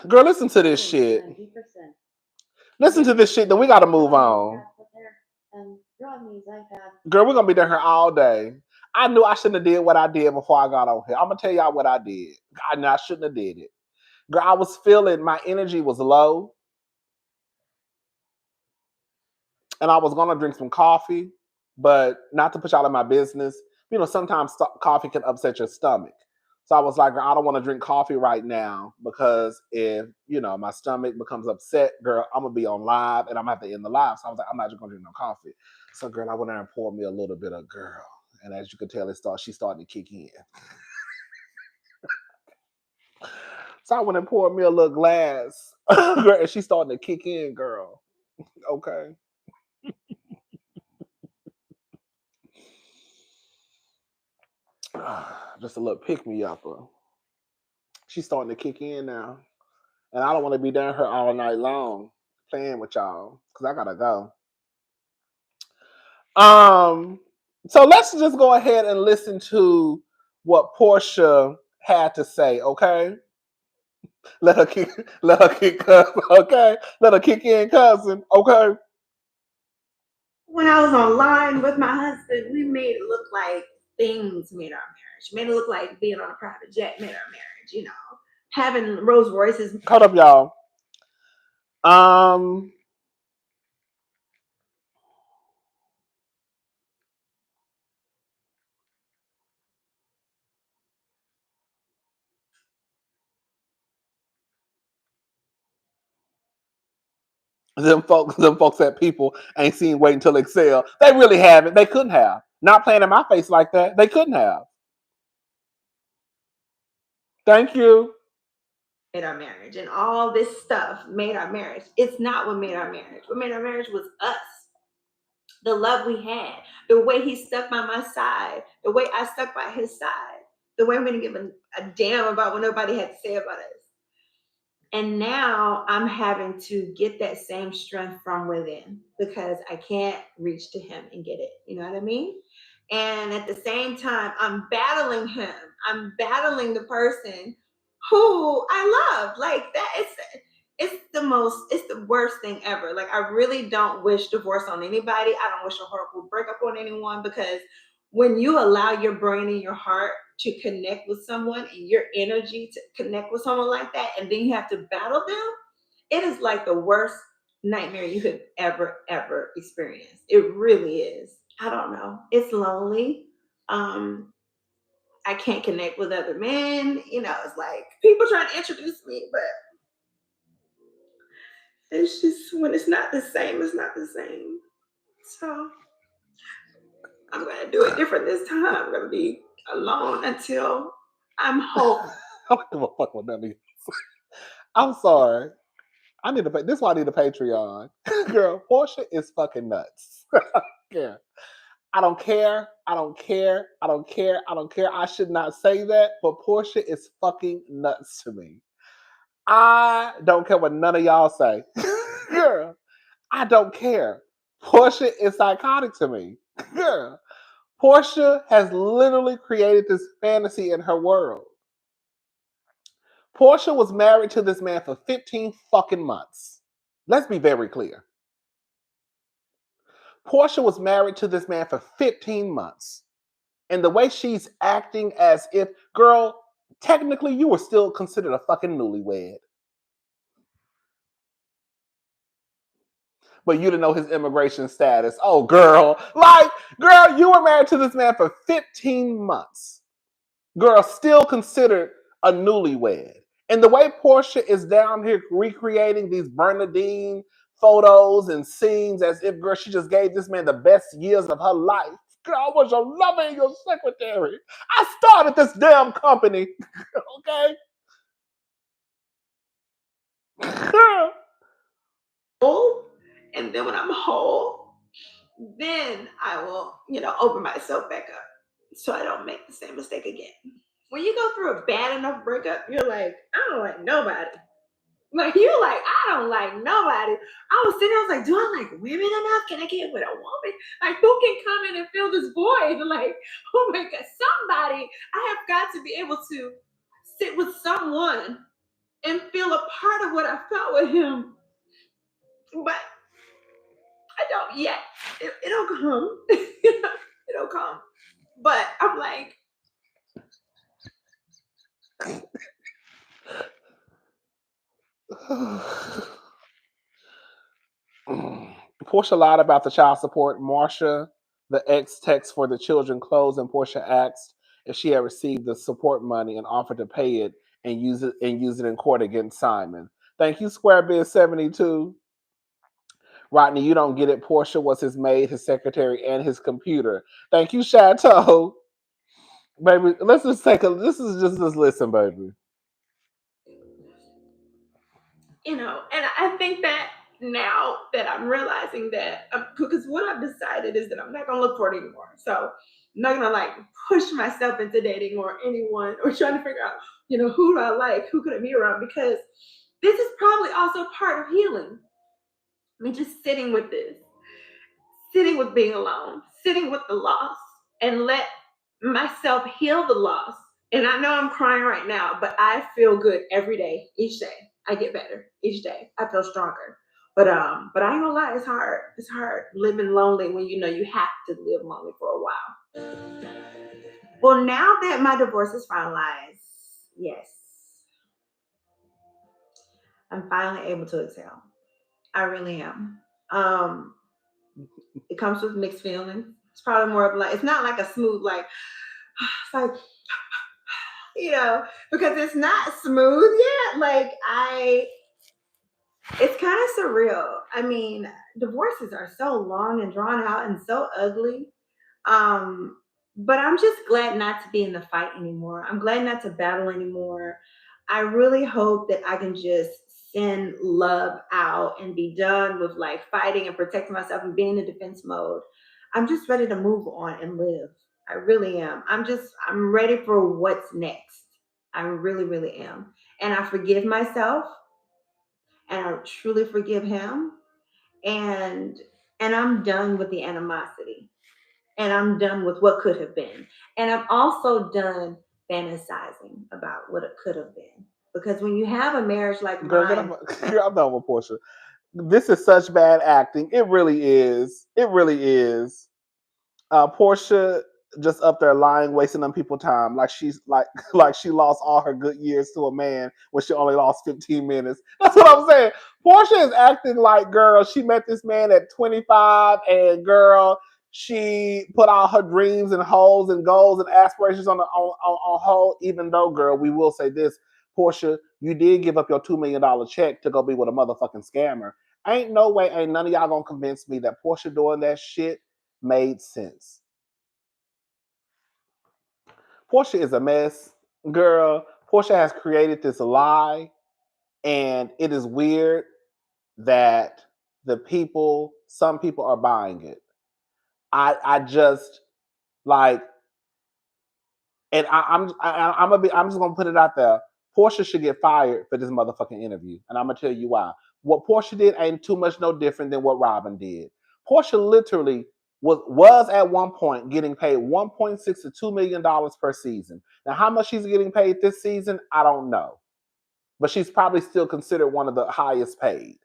Girl, listen to this shit. 90%. Listen to this shit, then we gotta move on. Girl, we're gonna be down here all day. I knew I shouldn't have did what I did before I got on here. I'm gonna tell y'all what I did. I knew I shouldn't have did it. Girl, I was feeling my energy was low. And I was gonna drink some coffee, but not to put y'all in my business. You know, sometimes coffee can upset your stomach. So I was like, I don't want to drink coffee right now because if, you know, my stomach becomes upset, girl, I'm going to be on live and I'm going to have to end the live. So I was like, I'm not just going to drink no coffee. So, girl, I went there and poured me a little bit of girl. And as you could tell, she's starting to kick in. So I went and poured me a little glass. Girl, and she's starting to kick in, girl. Okay. Just a little pick-me-upper. She's starting to kick in now. And I don't want to be down here all night long playing with y'all because I got to go. So let's just go ahead and listen to what Porsha had to say, okay? Let her kick, cousin, okay? Let her kick in, cousin, okay? When I was online with my husband, we made it look like things made our marriage. Made it look like being on a private jet made our marriage, you know. Having Rolls Royces. Hold up, y'all. Them folks at People ain't seen Wait Until Excel. They really haven't. They couldn't have. Not playing in my face like that. They couldn't have. Thank you. Made our marriage, and all this stuff made our marriage. It's not what made our marriage. What made our marriage was us. The love we had, the way he stuck by my side, the way I stuck by his side, the way we didn't give a damn about what nobody had to say about us. And now I'm having to get that same strength from within because I can't reach to him and get it. You know what I mean? And at the same time, I'm battling him. I'm battling the person who I love. Like that, it's the worst thing ever. Like I really don't wish divorce on anybody. I don't wish a horrible breakup on anyone, because when you allow your brain and your heart to connect with someone and your energy to connect with someone like that, and then you have to battle them, it is like the worst nightmare you could ever experience. It really is. I don't know. It's lonely. I can't connect with other men. You know, it's like people trying to introduce me, but it's just when it's not the same, it's not the same. So I'm gonna do it different this time. I'm gonna be alone until I'm whole. I don't give a fuck what that means. I'm sorry. I need to pay. This is why I need a Patreon. Girl, Porsha is fucking nuts. Yeah. I don't care. I don't care. I don't care. I don't care. I should not say that, but Porsha is fucking nuts to me. I don't care what none of y'all say. Girl, I don't care. Porsha is psychotic to me. Girl, Porsha has literally created this fantasy in her world. Porsha was married to this man for 15 fucking months. Let's be very clear. Porsha was married to this man for 15 months. And the way she's acting as if, girl, technically you were still considered a fucking newlywed. But you didn't know his immigration status. Oh, girl. Like, girl, you were married to this man for 15 months. Girl, still considered a newlywed. And the way Porsha is down here recreating these Bernadine photos and scenes as if, girl, she just gave this man the best years of her life. Girl, I was your lover and your secretary. I started this damn company. Okay? And then when I'm whole, then I will, open myself back up so I don't make the same mistake again. When you go through a bad enough breakup, you're like, I don't like nobody. Like, you're like, I don't like nobody. I was sitting there, I was like, do I like women enough? Can I get with a woman? Like, who can come in and fill this void? Like, oh my God, somebody, I have got to be able to sit with someone and feel a part of what I felt with him. But I don't yet. It'll come. It'll come. But I'm like, Porsha lied about the child support. Marsha, the ex, text for the children clothes, and Porsha asked if she had received the support money and offered to pay it and use it in court against Simon. Thank you, SquareBiz72. Rodney, you don't get it. Porsha was his maid, his secretary, and his computer. Thank you, Chateau. Baby, let's just listen, baby. And I think that now that I'm realizing that, because what I've decided is that I'm not going to look for it anymore. So I'm not going to push myself into dating or anyone or trying to figure out, who do I like? Who could I be around? Because this is probably also part of healing. I mean, just sitting with this, sitting with being alone, sitting with the loss and let myself heal the loss. And I know I'm crying right now, but I feel good every day, each day. I get better each day. I feel stronger. But I ain't gonna lie, it's hard. It's hard living lonely when you know you have to live lonely for a while. Well, now that my divorce is finalized, yes, I'm finally able to exhale. I really am. It comes with mixed feelings. It's probably more of like, it's not like a smooth, like, it's like, because it's not smooth yet. Like, it's kind of surreal. I mean, divorces are so long and drawn out and so ugly. But I'm just glad not to be in the fight anymore. I'm glad not to battle anymore. I really hope that I can just send love out and be done with like fighting and protecting myself and being in defense mode. I'm just ready to move on and live. I really am. I'm ready for what's next. I really, really am. And I forgive myself and I truly forgive him. And I'm done with the animosity. And I'm done with what could have been. And I'm also done fantasizing about what it could have been. Because when you have a marriage like mine, I'm done with Porsha. This is such bad acting. It really is. It really is. Porsha just up there lying, wasting on people's time, like she's like she lost all her good years to a man when she only lost 15 minutes. That's what I'm saying. Porsha is acting like, girl, she met this man at 25, and girl, she put all her dreams and hopes and goals and aspirations on hold. Even though, girl, we will say this, Porsha, you did give up your $2 million check to go be with a motherfucking scammer. Ain't no way, ain't none of y'all gonna convince me that Porsha doing that shit made sense. Porsha is a mess, girl. Porsha has created this lie, and it is weird that some people are buying it. I just like, and I'm just gonna put it out there. Porsha should get fired for this motherfucking interview, and I'm gonna tell you why. What Porsha did ain't too much no different than what Robin did. Porsha literally was at one point getting paid $1.6 to $2 million per season. Now, how much she's getting paid this season, I don't know, but she's probably still considered one of the highest paid.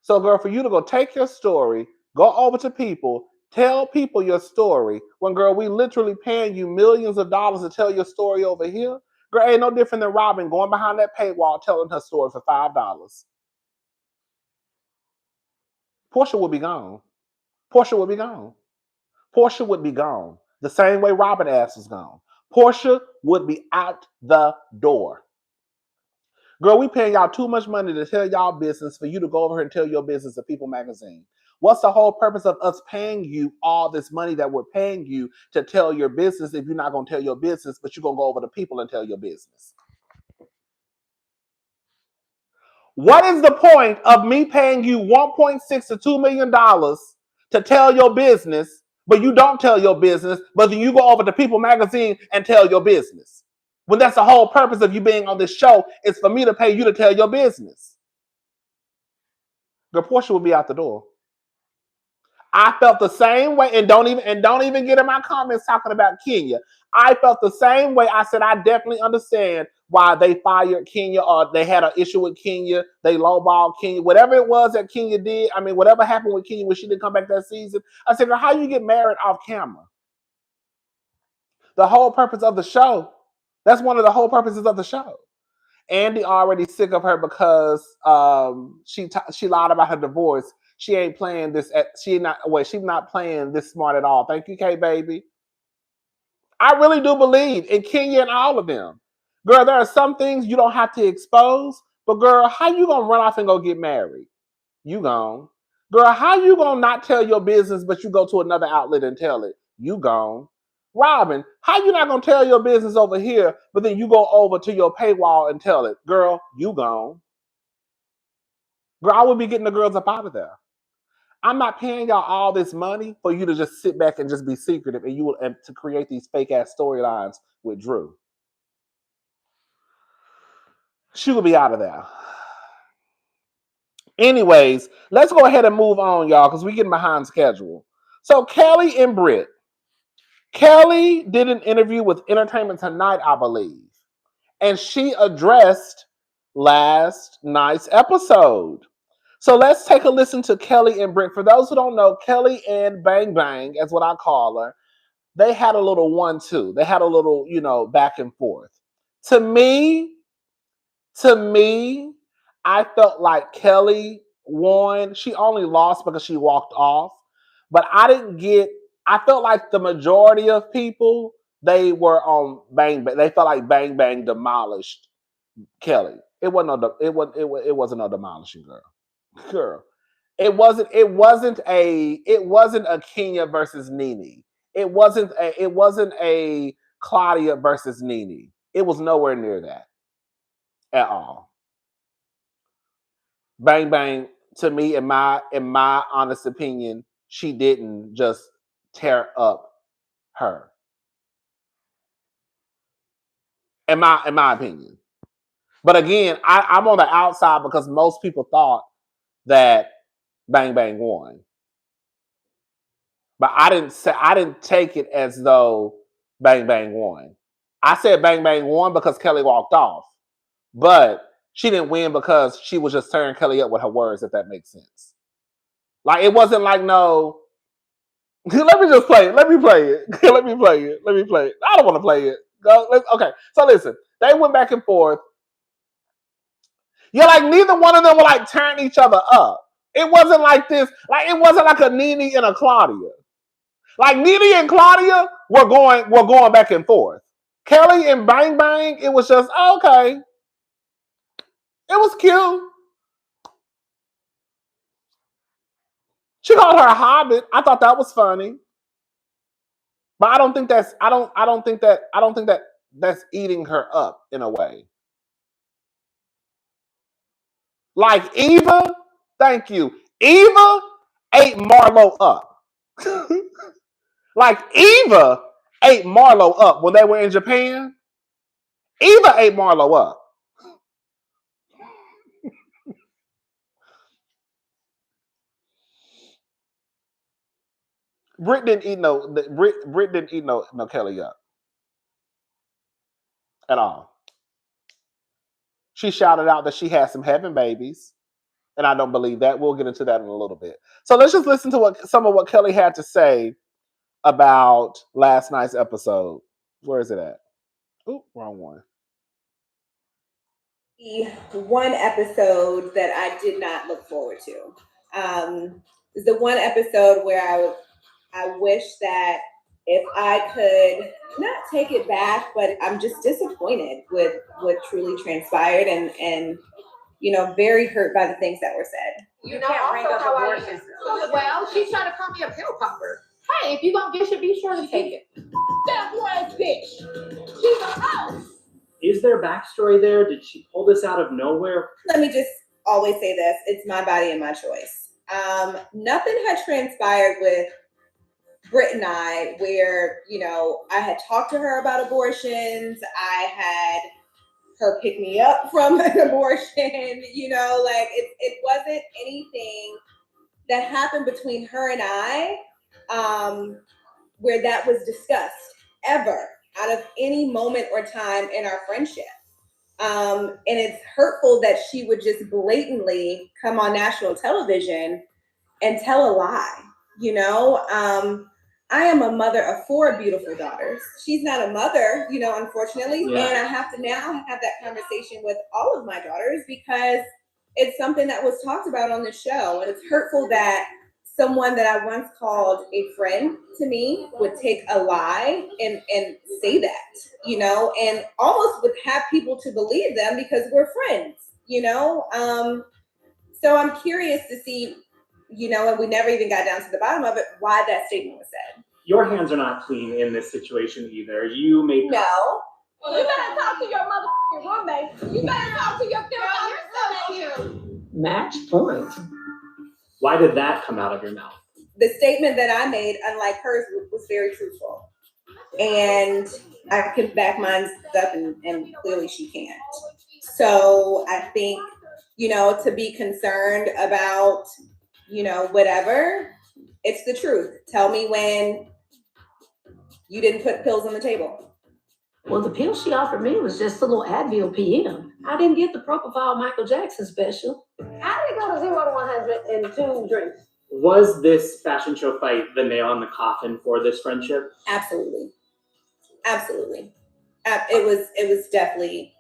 So, girl, for you to go take your story, go over to people, tell people your story, when, girl, we literally paying you millions of dollars to tell your story over here, girl, ain't no different than Robin going behind that paywall telling her story for $5. Porsha would be gone. Porsha would be gone. Porsha would be gone. The same way Robin ass is gone. Porsha would be out the door. Girl, we paying y'all too much money to tell y'all business for you to go over here and tell your business to People Magazine. What's the whole purpose of us paying you all this money that we're paying you to tell your business if you're not going to tell your business, but you're going to go over to People and tell your business? What is the point of me paying you $1.6 to $2 million to tell your business, but you don't tell your business, but then you go over to People Magazine and tell your business? When that's the whole purpose of you being on this show, is for me to pay you to tell your business. Girl, Porsha will be out the door. I felt the same way, and don't even get in my comments talking about Kenya. I felt the same way. I said I definitely understand why they fired Kenya, or they had an issue with Kenya. They lowballed Kenya, whatever it was that Kenya did. I mean, whatever happened with Kenya when she didn't come back that season. I said, girl, how you get married off camera? The whole purpose of the show. That's one of the whole purposes of the show. Andy already sick of her because she lied about her divorce. She ain't playing this. She's not playing this smart at all. Thank you, K baby. I really do believe in Kenya and all of them. Girl, there are some things you don't have to expose. But girl, how you gonna run off and go get married? You gone. Girl, how you gonna not tell your business, but you go to another outlet and tell it? You gone. Robin, how you not gonna tell your business over here, but then you go over to your paywall and tell it? Girl, you gone. Girl, I would be getting the girls up out of there. I'm not paying y'all all this money for you to just sit back and just be secretive and to create these fake ass storylines with Drew. She will be out of there. Anyways, let's go ahead and move on, y'all, because we're getting behind schedule. So Kelli and Britt. Kelli did an interview with Entertainment Tonight, I believe, and she addressed last night's episode. So let's take a listen to Kelli and Britt. For those who don't know, Kelli and Bang Bang, as what I call her, they had a little 1-2. They had a little, back and forth. To me, I felt like Kelli won. She only lost because she walked off. But I felt like the majority of people, they were on Bang Bang. They felt like Bang Bang demolished Kelli. It wasn't no demolishing, girl. It wasn't a Kenya versus Nene. It wasn't a Claudia versus Nene. It was nowhere near that at all. Bang Bang, to me, in my honest opinion, she didn't just tear up her. In my opinion. But again, I'm on the outside because most people thought that Bang Bang won. But I didn't take it as though Bang Bang won. I said Bang Bang won because Kelli walked off. But she didn't win because she was just tearing Kelli up with her words, if that makes sense. Like, it wasn't like, no, let me just play it. Let me play it. Let me play it. I don't want to play it. Okay, so listen. They went back and forth. Yeah, like neither one of them were like tearing each other up. It wasn't like this. Like, it wasn't like a Nene and a Claudia. Like, Nene and Claudia were going back and forth. Kelli and Bang Bang, it was just, okay. It was cute. She called her a hobbit. I thought that was funny. But I don't think that's eating her up in a way. Like Eva, thank you. Eva ate Marlo up. Like Eva ate Marlo up when they were in Japan. Eva ate Marlo up. Brit didn't eat no Kelli up at all. She shouted out that she had some heaven babies, and I don't believe that. We'll get into that in a little bit. So let's just listen to some of what Kelli had to say about last night's episode. Where is it at? Oh, wrong one. The one episode that I did not look forward to is the one episode where I wish that if I could not take it back, but I'm just disappointed with what truly transpired and very hurt by the things that were said. You can't bring up abortion. Well, she's trying to call me a pill popper. Hey, if you gonna get it, be sure to take it. That was bitch. She's a house. Is there backstory there? Did she pull this out of nowhere? Let me just always say this. It's my body and my choice. Nothing had transpired with Britt and I where, I had talked to her about abortions. I had her pick me up from an abortion, it wasn't anything that happened between her and I where that was discussed ever out of any moment or time in our friendship. And it's hurtful that she would just blatantly come on national television and tell a lie. I am a mother of 4 beautiful daughters. She's not a mother, unfortunately. Yeah. And I have to now have that conversation with all of my daughters because it's something that was talked about on the show. And it's hurtful that someone that I once called a friend to me would take a lie and say that, and almost would have people to believe them because we're friends, So I'm curious to see, and we never even got down to the bottom of it, why that statement was said. Your hands are not clean in this situation either. You made no. Well, you better talk to your motherfucking roommate. You better talk to your girl. You're so cute. Match point. Why did that come out of your mouth? The statement that I made, unlike hers, was very truthful. And I can back mine up and clearly she can't. So I think, to be concerned about, whatever, It's the truth. Tell me when you didn't put pills on the table. Well, the pill she offered me was just a little Advil PM. I didn't get the Propofol Michael Jackson special. How did it go to 0 to 100 in 2 drinks? Was this fashion show fight the nail in the coffin for this friendship? Absolutely. Absolutely. It was definitely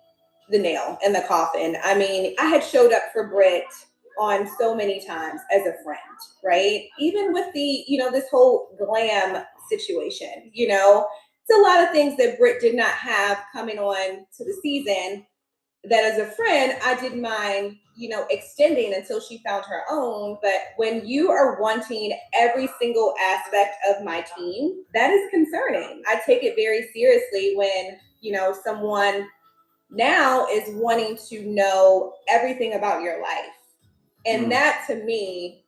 the nail in the coffin. I mean, I had showed up for Brit on so many times as a friend, right? Even with the, this whole glam situation, it's a lot of things that Brit did not have coming on to the season that as a friend, I didn't mind, extending until she found her own. But when you are wanting every single aspect of my team, that is concerning. I take it very seriously when, someone now is wanting to know everything about your life. And that to me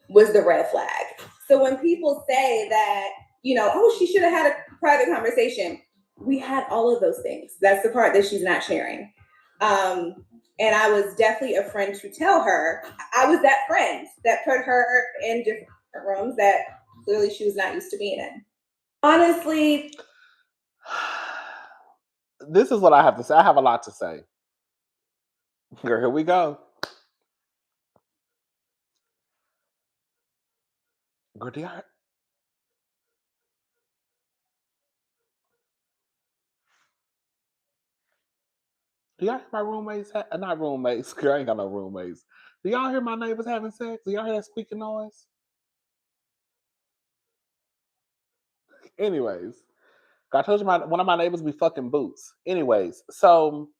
was the red flag. So when people say that, oh, she should have had a private conversation, we had all of those things. That's the part that she's not sharing. And I was definitely a friend to tell her. I was that friend that put her in different rooms that clearly she was not used to being in. Honestly, this is what I have to say. I have a lot to say. Girl, here we go. Girl, do y'all hear my roommates? Not roommates. Girl, I ain't got no roommates. Do y'all hear my neighbors having sex? Do y'all hear that squeaking noise? Anyways, I told you one of my neighbors be fucking boots. Anyways, so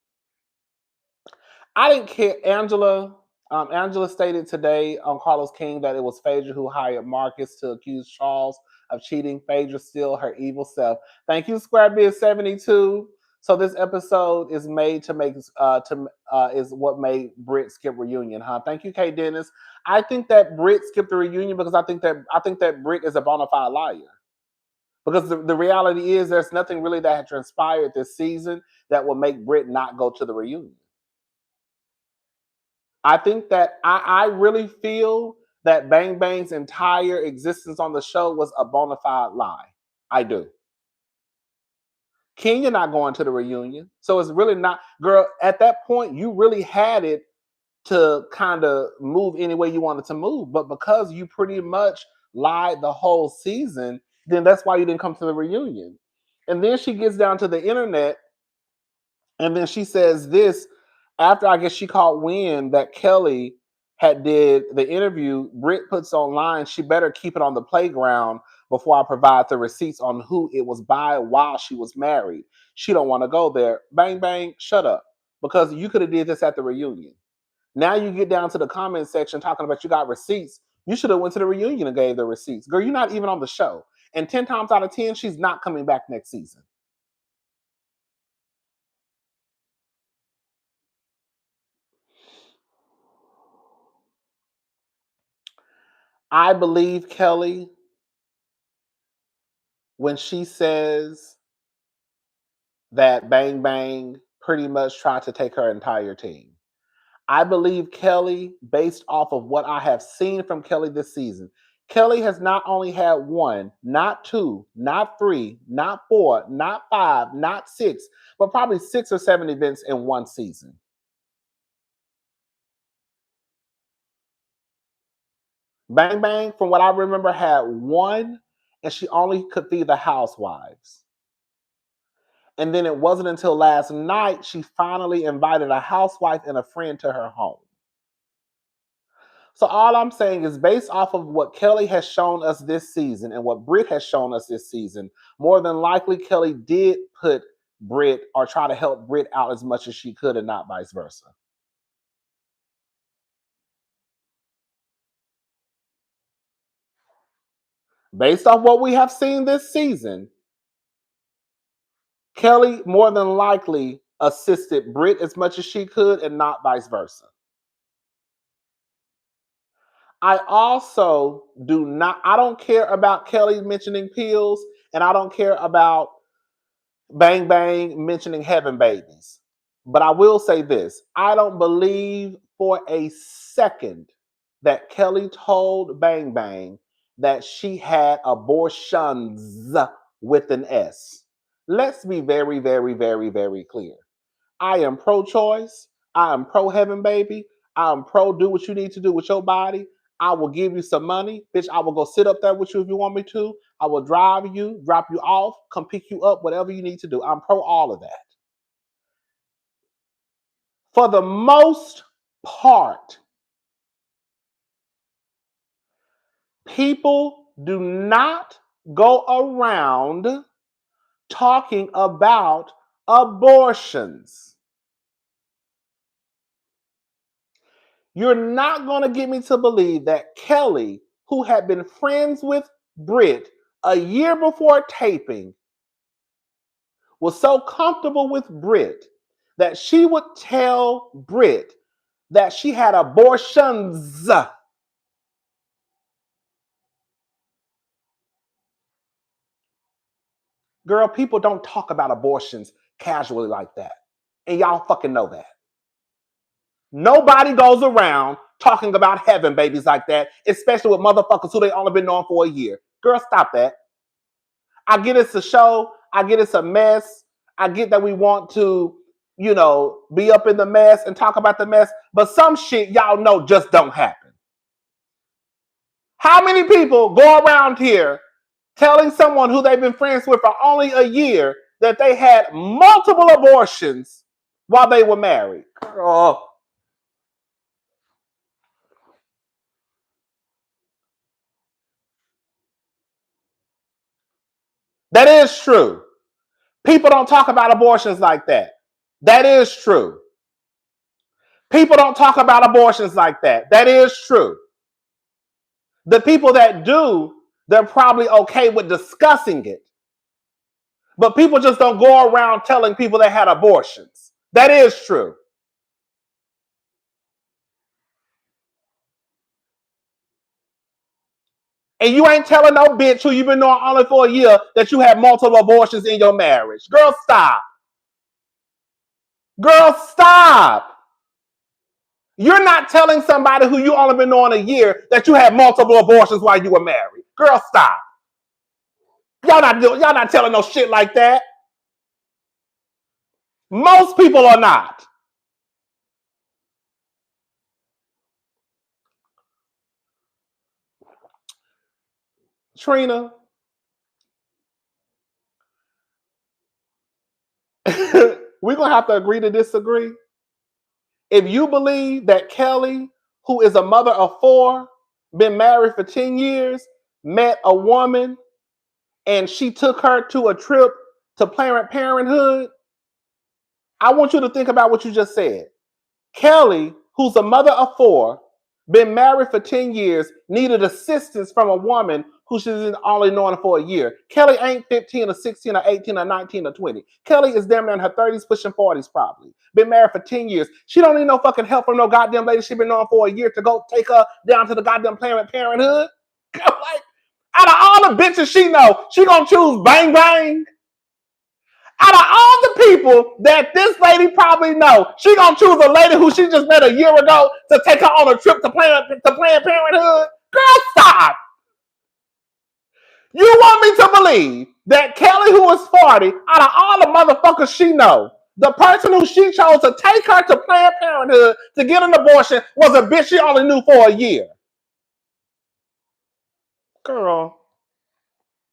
I didn't care. Angela stated today on Carlos King that it was Phaedra who hired Marcus to accuse Charles of cheating. Phaedra still her evil self. Thank you, SquareBiz72. So this episode is made to make is what made Brit skip reunion, huh? Thank you, K. Dennis. I think that Brit skipped the reunion because I think that Brit is a bona fide liar. Because the reality is there's nothing really that had transpired this season that will make Brit not go to the reunion. I think that I really feel that Bang Bang's entire existence on the show was a bona fide lie. I do. Kenya not going to the reunion. So it's really not, girl, at that point, you really had it to kind of move any way you wanted to move. But because you pretty much lied the whole season, then that's why you didn't come to the reunion. And then she gets down to the internet and then she says this, after I guess she caught wind that Kelli had did the interview, Brit puts online, she better keep it on the playground before I provide the receipts on who it was by while she was married. She don't want to go there. Bang, bang, shut up. Because you could have did this at the reunion. Now you get down to the comment section talking about you got receipts. You should have went to the reunion and gave the receipts. Girl, you're not even on the show. And 10 times out of 10, she's not coming back next season. I believe Kelli when she says that Bang Bang pretty much tried to take her entire team. I believe Kelli based off of what I have seen from Kelli this season. Kelli has not only had 1, not 2, not 3, not 4, not 5, not 6, but probably 6 or 7 events in one season. Bang Bang, from what I remember, had 1, and she only could feed the housewives. And then it wasn't until last night she finally invited a housewife and a friend to her home. So all I'm saying is based off of what Kelli has shown us this season and what Brit has shown us this season, more than likely Kelli did put Brit or try to help Brit out as much as she could and not vice versa. Based off what we have seen this season, Kelli more than likely assisted Brit as much as she could and not vice versa. I also I don't care about Kelli mentioning pills, and I don't care about Bang Bang mentioning heaven babies. But I will say this, I don't believe for a second that Kelli told Bang Bang that she had abortions with an S. Let's be very, very, very, very clear. I am pro-choice. I am pro-heaven, baby. I am pro-do what you need to do with your body. I will give you some money. Bitch, I will go sit up there with you if you want me to. I will drive you, drop you off, come pick you up, whatever you need to do. I'm pro all of that. For the most part, people do not go around talking about abortions. You're not going to get me to believe that Kelli, who had been friends with Brit a year before taping, was so comfortable with Brit that she would tell Brit that she had abortions. Girl, people don't talk about abortions casually like that. And y'all fucking know that. Nobody goes around talking about heaven babies like that, especially with motherfuckers who they only been knowing for a year. Girl, stop that. I get it's a show. I get it's a mess. I get that we want to, be up in the mess and talk about the mess. But some shit y'all know just don't happen. How many people go around here telling someone who they've been friends with for only a year that they had multiple abortions while they were married? Girl. That is true. People don't talk about abortions like that. That is true. People don't talk about abortions like that. That is true. The people that do, they're probably okay with discussing it. But people just don't go around telling people they had abortions. That is true. And you ain't telling no bitch who you've been knowing only for a year that you had multiple abortions in your marriage. Girl, stop. Girl, stop. You're not telling somebody who you only been knowing a year that you had multiple abortions while you were married. Girl, stop. Y'all not telling no shit like that. Most people are not. Trina, we're going to have to agree to disagree. If you believe that Kelli, who is a mother of 4, been married for 10 years, met a woman and she took her to a trip to Planned Parenthood, I want you to think about what you just said. Kelli, who's a mother of 4, been married for 10 years, needed assistance from a woman who she's only known for a year. Kelli ain't 15 or 16 or 18 or 19 or 20. Kelli is damn near in her 30s, pushing 40s probably. Been married for 10 years. She don't need no fucking help from no goddamn lady she been knowing for a year to go take her down to the goddamn Planned Parenthood. Like, out of all the bitches she know, she gonna choose Bang Bang? Out of all the people that this lady probably know, she gonna choose a lady who she just met a year ago to take her on a trip to Planned Parenthood? Girl, stop. You want me to believe that Kelli, who is 40, out of all the motherfuckers she know, the person who she chose to take her to Planned Parenthood to get an abortion was a bitch she only knew for a year? Girl,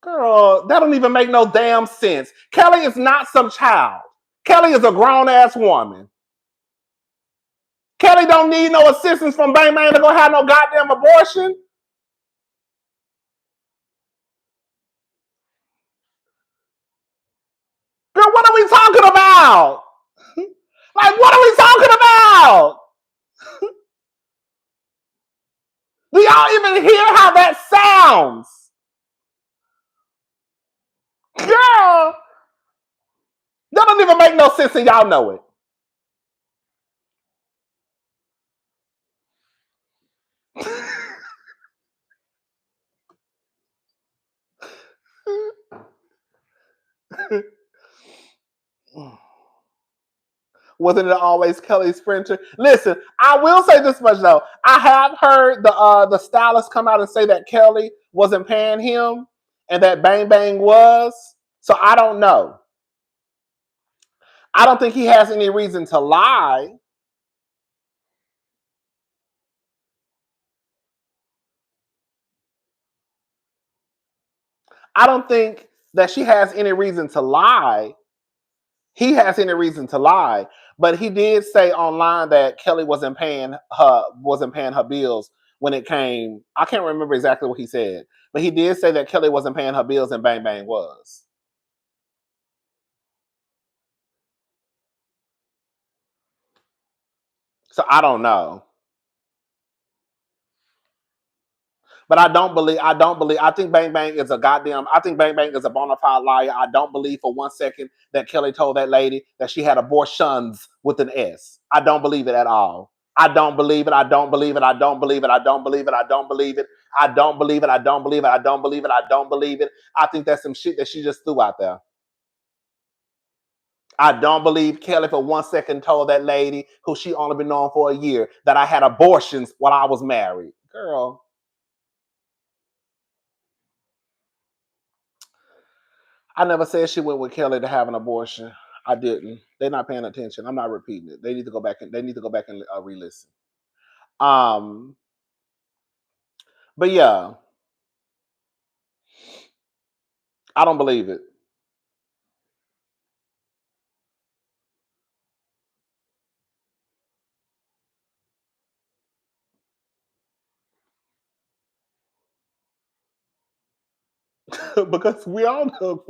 that don't even make no damn sense. Kelli is not some child. Kelli is a grown-ass woman. Kelli don't need no assistance from Bang Bang to go have no goddamn abortion. Girl, what are we talking about? Like, what are we talking about? Do y'all even hear how that sounds? Girl, that don't even make no sense and y'all know it. Wasn't it always Kelly's printer? Listen, I will say this much though. I have heard the stylist come out and say that Kelly wasn't paying him and that Bang Bang was. So I don't know. I don't think he has any reason to lie. I don't think that she has any reason to lie. He has any reason to lie, but he did say online that Kelly wasn't paying her bills when it came. I can't remember exactly what he said, but he did say that Kelly wasn't paying her bills and Bang Bang was. So I don't know. But I think Bang Bang is a bona fide liar. I don't believe for 1 second that Kelly told that lady that she had abortions with an S. I don't believe it at all. I don't believe it. I don't believe it. I don't believe it. I don't believe it. I don't believe it. I don't believe it. I don't believe it. I don't believe it. I don't believe it. I think that's some shit that she just threw out there. I don't believe Kelly for 1 second told that lady who she only been known for a year that I had abortions while I was married. Girl. I never said she went with Kelly to have an abortion. I didn't. They're not paying attention. I'm not repeating it. They need to go back and re-listen. But yeah, I don't believe it. Because we all know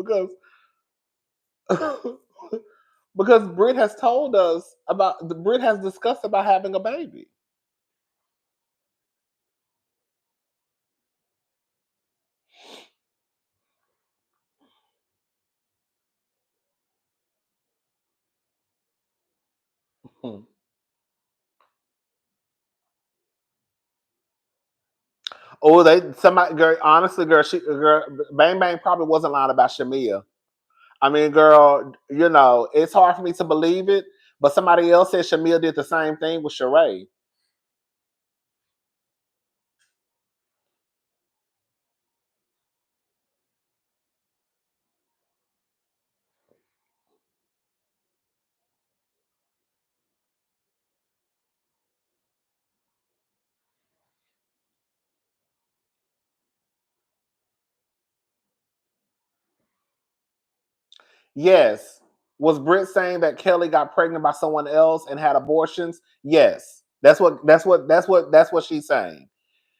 because Brit has told us Brit has discussed about having a baby. Oh, honestly, Bang Bang probably wasn't lying about Shamia. I mean, girl, it's hard for me to believe it, but somebody else said Shamia did the same thing with Sheree. Yes. Was Britt saying that Kelly got pregnant by someone else and had abortions? Yes. That's what she's saying.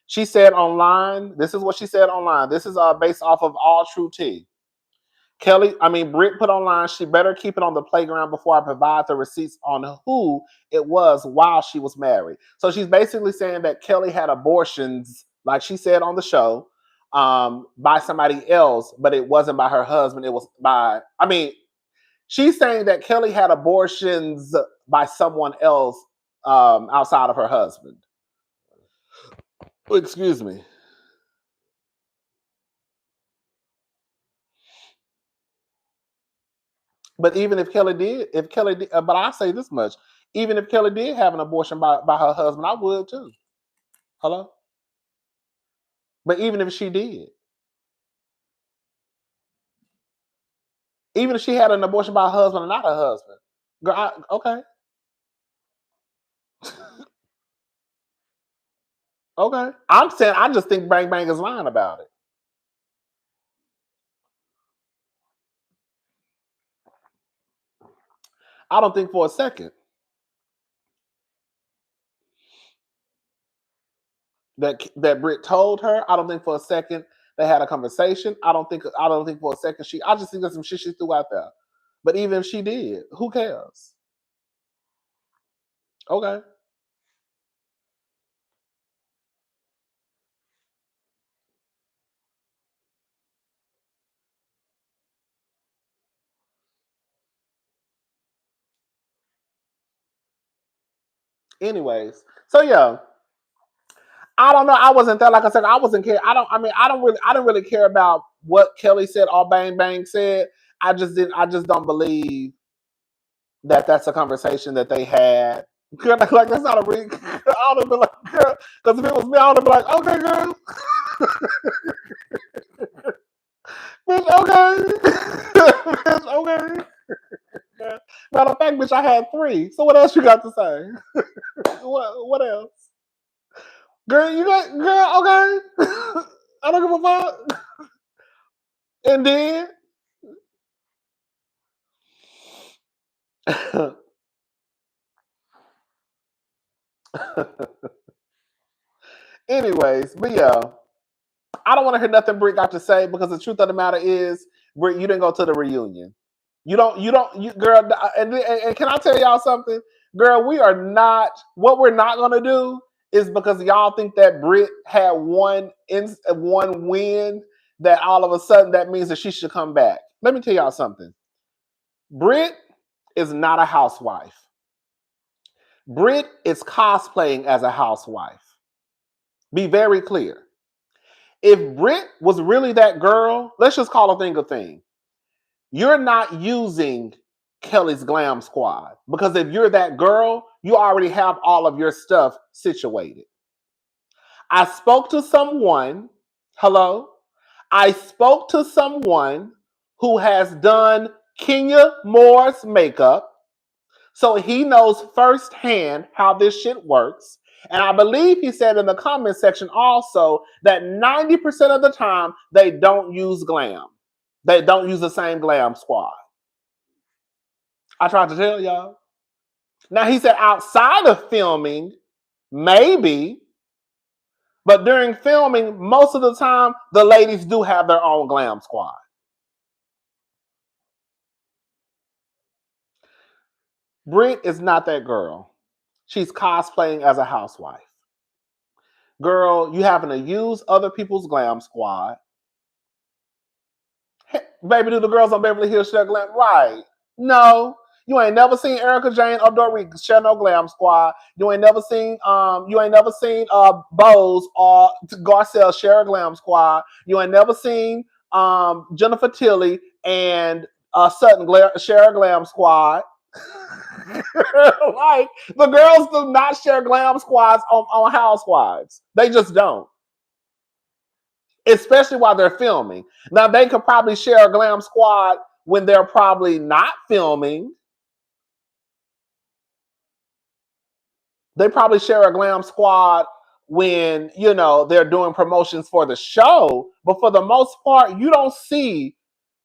She said online, this is what she said online. This is based off of All True Tea. Britt put online, she better keep it on the playground before I provide the receipts on who it was while she was married. So she's basically saying that Kelly had abortions, like she said on the show, by somebody else, but it wasn't by her husband. It was she's saying that Kelly had abortions by someone else outside of her husband. Excuse me. But even if Kelly did, but I say this much, even if Kelly did have an abortion by her husband, I would too. Hello? But even if she did, even if she had an abortion by her husband and not her husband, girl, okay. Okay. I'm saying I just think Bang Bang is lying about it. I don't think for a second that Britt told her. I don't think for a second they had a conversation. I don't think for a second I just think there's some shit she threw out there. But even if she did, who cares? Okay. Anyways, so yeah. I don't know. I wasn't there. Like I said, I wasn't care. I don't really care about what Kelly said or Bang Bang said. I just don't believe that's a conversation that they had. Girl, like that's not a real. I would have been like, girl, because if it was me, I would have been like, okay, girl, bitch, okay, bitch, okay. Matter of fact, bitch, I had 3. So what else you got to say? What else? Girl, you got girl, okay. I don't give a fuck. And then anyways, but yeah. I don't want to hear nothing Brit got to say because the truth of the matter is, Brit, you didn't go to the reunion. You girl, and can I tell y'all something? Girl, what we're not going to do is because y'all think that Brit had one win that all of a sudden that means that she should come back. Let me tell y'all something. Brit is not a housewife. Brit is cosplaying as a housewife. Be very clear. If Brit was really that girl, let's just call a thing a thing. You're not using Kelly's Glam Squad because if you're that girl, you already have all of your stuff situated. I spoke to someone, I spoke to someone who has done Kenya Moore's makeup, so he knows firsthand how this shit works. And I believe he said in the comment section also that 90% of the time they don't use glam. They don't use the same glam squad. I tried to tell y'all. Now he said outside of filming, maybe, but during filming, most of the time the ladies do have their own glam squad. Brit is not that girl. She's cosplaying as a housewife. Girl, you having to use other people's glam squad. Hey, baby, do the girls on Beverly Hills share glam? Right. No. You ain't never seen Erica Jane or Dorit share no glam squad. You ain't never seen Bose or Garcelle share a glam squad. You ain't never seen Jennifer Tilly and Sutton share a glam squad. Like the girls do not share glam squads on Housewives. They just don't. Especially while they're filming. Now they could probably share a glam squad when they're probably not filming. They probably share a glam squad when, they're doing promotions for the show. But for the most part, you don't see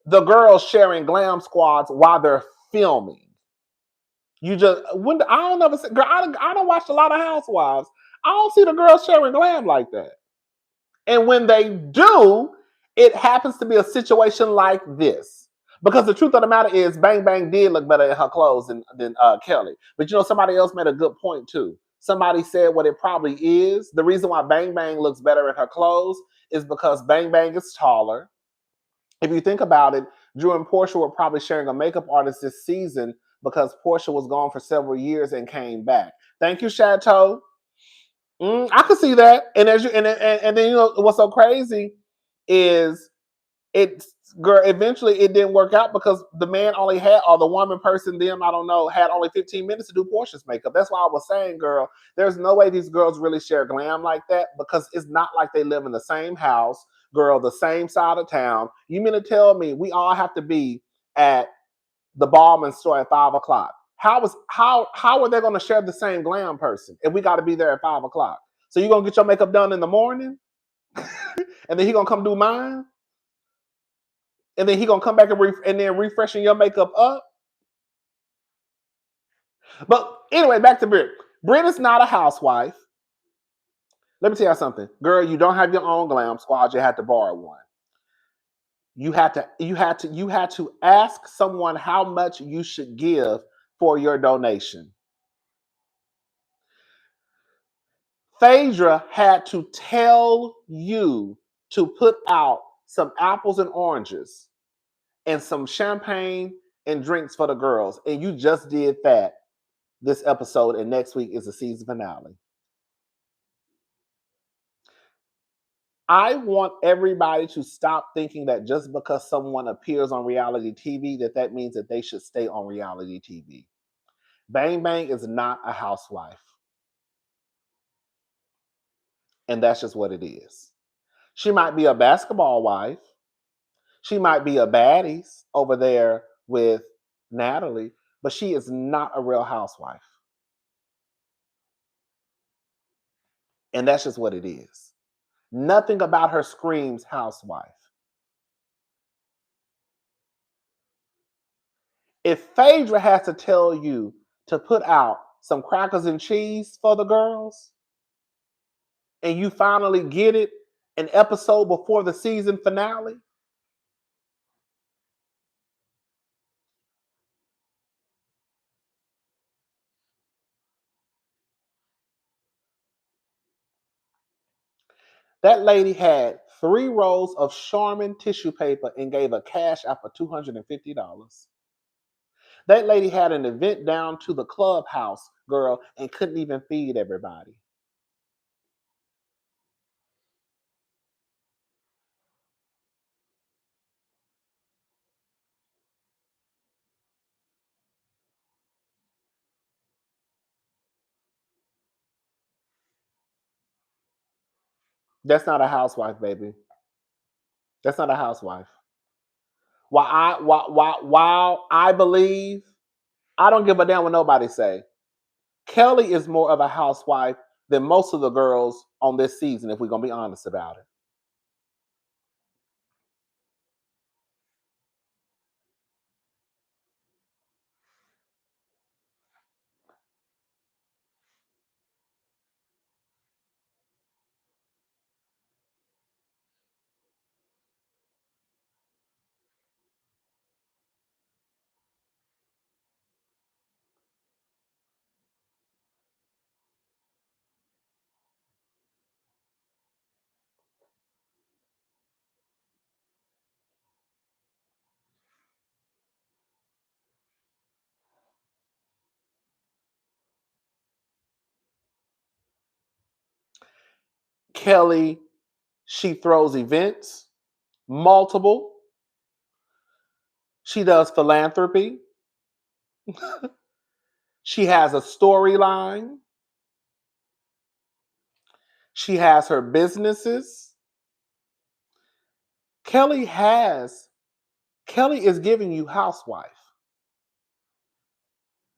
the girls sharing glam squads while they're filming. I don't watch a lot of Housewives. I don't see the girls sharing glam like that. And when they do, it happens to be a situation like this. Because the truth of the matter is, Bang Bang did look better in her clothes than Kelly. But somebody else made a good point too. Somebody said what it probably is. The reason why Bang Bang looks better in her clothes is because Bang Bang is taller. If you think about it, Drew and Porsha were probably sharing a makeup artist this season because Porsha was gone for several years and came back. Thank you, Chateau. I could see that. And then what's so crazy is eventually it didn't work out because the man only had, or the woman person, I don't know, had only 15 minutes to do Porsha's makeup. That's why I was saying, girl, there's no way these girls really share glam like that because it's not like they live in the same house, girl, the same side of town. You mean to tell me we all have to be at the Ballman store at 5 o'clock? How are they going to share the same glam person if we got to be there at 5 o'clock? So you going to get your makeup done in the morning? And then he going to come do mine? And then he going to come back and then refreshing your makeup up? But anyway, back to Brit. Brit is not a housewife. Let me tell you something. Girl, you don't have your own glam squad. You had to borrow one. You had to ask someone how much you should give for your donation. Phaedra had to tell you to put out some apples and oranges and some champagne and drinks for the girls. And you just did that this episode, and next week is the season finale. I want everybody to stop thinking that just because someone appears on reality TV, that means that they should stay on reality TV. Bang Bang is not a housewife. And that's just what it is. She might be a basketball wife. She might be a baddies over there with Natalie, but she is not a real housewife. And that's just what it is. Nothing about her screams housewife. If Phaedra has to tell you to put out some crackers and cheese for the girls, and you finally get it an episode before the season finale, that lady had 3 rolls of Charmin tissue paper and gave a cash out for $250. That lady had an event down to the clubhouse, girl, and couldn't even feed everybody. That's not a housewife, baby. That's not a housewife. While I believe, I don't give a damn what nobody say. Kelli is more of a housewife than most of the girls on this season, if we're going to be honest about it. Kelli, she throws events, multiple. She does philanthropy. She has a storyline. She has her businesses. Kelli is giving you housewife.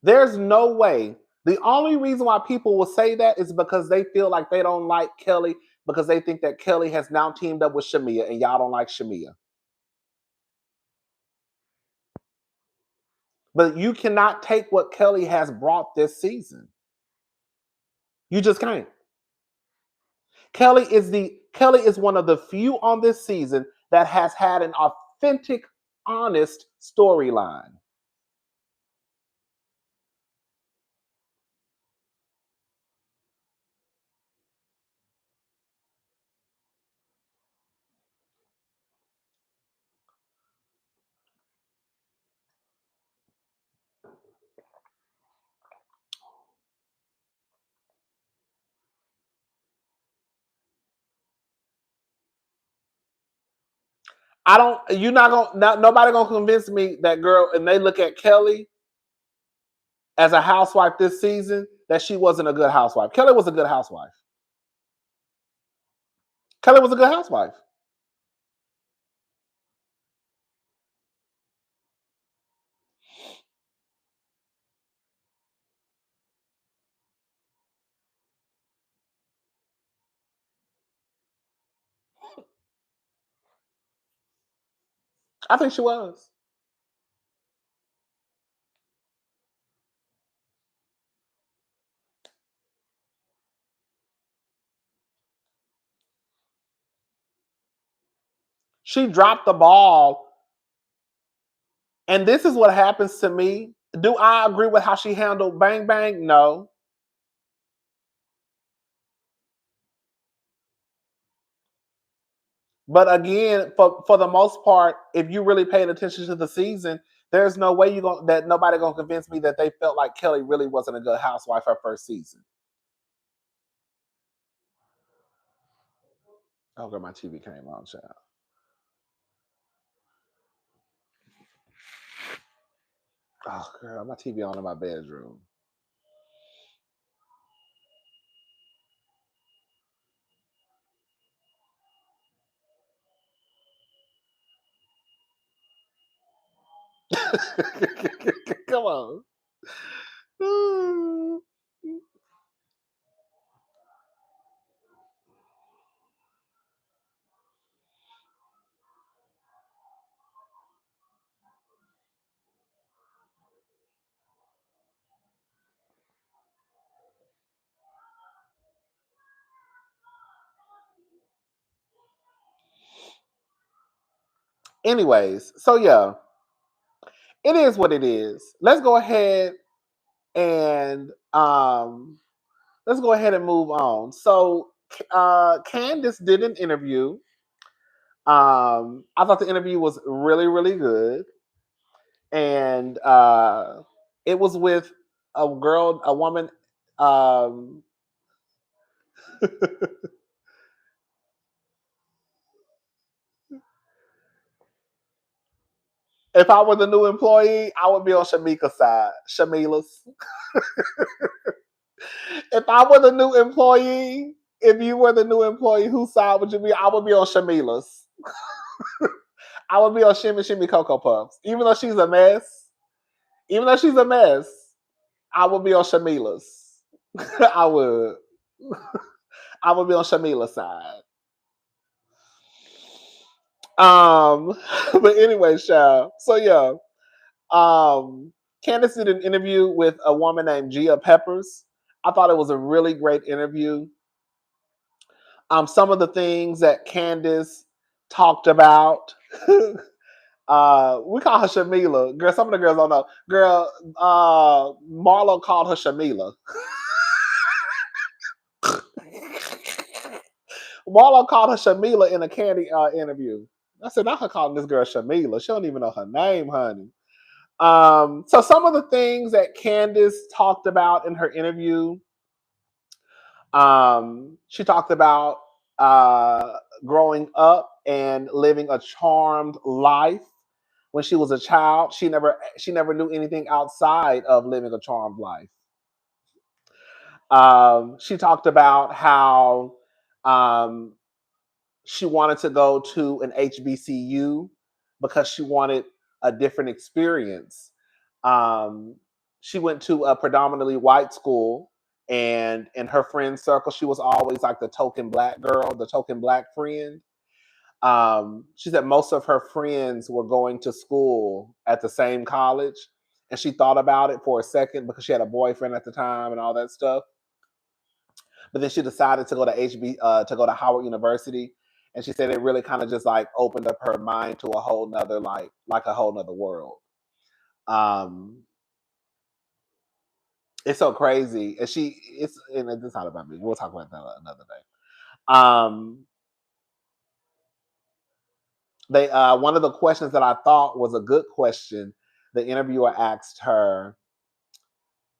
There's no way. The only reason why people will say that is because they feel like they don't like Kelli because they think that Kelli has now teamed up with Shamia and y'all don't like Shamia. But you cannot take what Kelli has brought this season. You just can't. Kelli is one of the few on this season that has had an authentic, honest storyline. Nobody gonna convince me that girl, and they look at Kelli as a housewife this season, that she wasn't a good housewife. Kelli was a good housewife. Kelli was a good housewife. I think she was. She dropped the ball. And this is what happens to me. Do I agree with how she handled Bang Bang? No. But again, for the most part, if you really paid attention to the season, there's no way that nobody gonna convince me that they felt like Kelli really wasn't a good housewife her first season. Oh, girl, my TV came on, child. Oh, girl, my TV on in my bedroom. Come on. Anyways, so yeah, it is what it is. Let's go ahead and move on. So Candace did an interview. I thought the interview was really, really good. And it was with a woman. If I were the new employee, I would be on Shamika's side. Shamila's. If I were the new employee, if you were the new employee, whose side would you be? I would be on Shamila's. I would be on Shimmy Shimmy Cocoa Puffs. Even though she's a mess, I would be on Shamila's. I would. I would be on Shamila's side. But anyway, child. So yeah. Candace did an interview with a woman named Gia Peppers. I thought it was a really great interview. Some of the things that Candace talked about. We call her Shamila. Girl, some of the girls don't know. Girl, Marlo called her Shamila. Marlo called her Shamila in a Candy interview. I said, not her calling this girl Shamila. She don't even know her name, honey. So some of the things that Candace talked about in her interview, she talked about growing up and living a charmed life. When she was a child, she never knew anything outside of living a charmed life. She talked about how she wanted to go to an HBCU because she wanted a different experience. She went to a predominantly white school, and in her friend circle, she was always like the token black girl, the token black friend. She said most of her friends were going to school at the same college, and she thought about it for a second because she had a boyfriend at the time and all that stuff. But then she decided to go to Howard University, and she said it really kind of just like opened up her mind to a whole nother like a whole nother world. It's so crazy, and it's not about me. We'll talk about that another day. One of the questions that I thought was a good question, the interviewer asked her.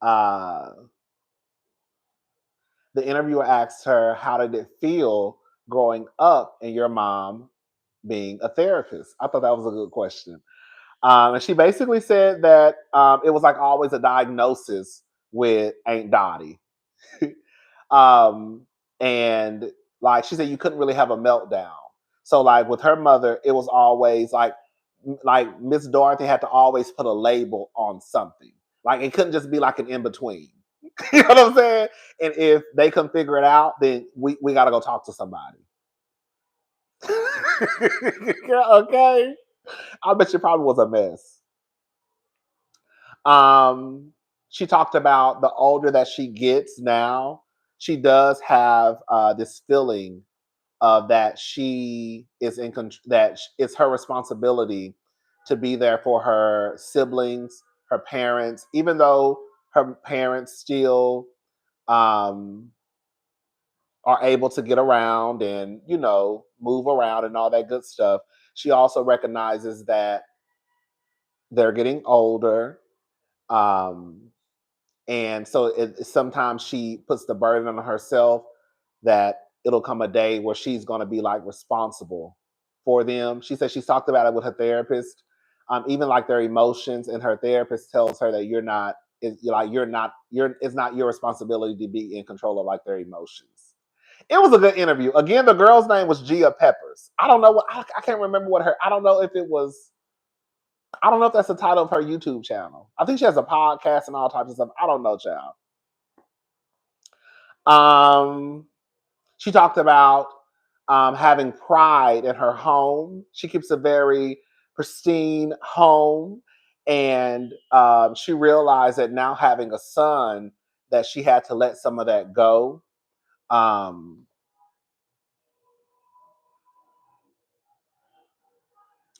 The interviewer asked her, "How did it feel growing up and your mom being a therapist?" I thought that was a good question. And she basically said that it was like always a diagnosis with Aunt Dottie. And like she said, you couldn't really have a meltdown. So like with her mother, it was always like Miss Dorothy had to always put a label on something. Like it couldn't just be like an in-between. You know what I'm saying? And if they couldn't figure it out, then we got to go talk to somebody. Okay. I bet she probably was a mess. She talked about the older that she gets now, she does have this feeling that she is that it's her responsibility to be there for her siblings, her parents, even though her parents still are able to get around and, move around and all that good stuff. She also recognizes that they're getting older. And so sometimes she puts the burden on herself that it'll come a day where she's going to be like responsible for them. She said she's talked about it with her therapist, even like their emotions, and her therapist tells her that it's not your responsibility to be in control of like their emotions. It was a good interview. Again, the girl's name was Gia Peppers. I don't know I can't remember I don't know if it was I don't know if that's the title of her YouTube channel. I think she has a podcast and all types of stuff. I don't know, child. She talked about having pride in her home. She keeps a very pristine home, and she realized that now having a son, that she had to let some of that go.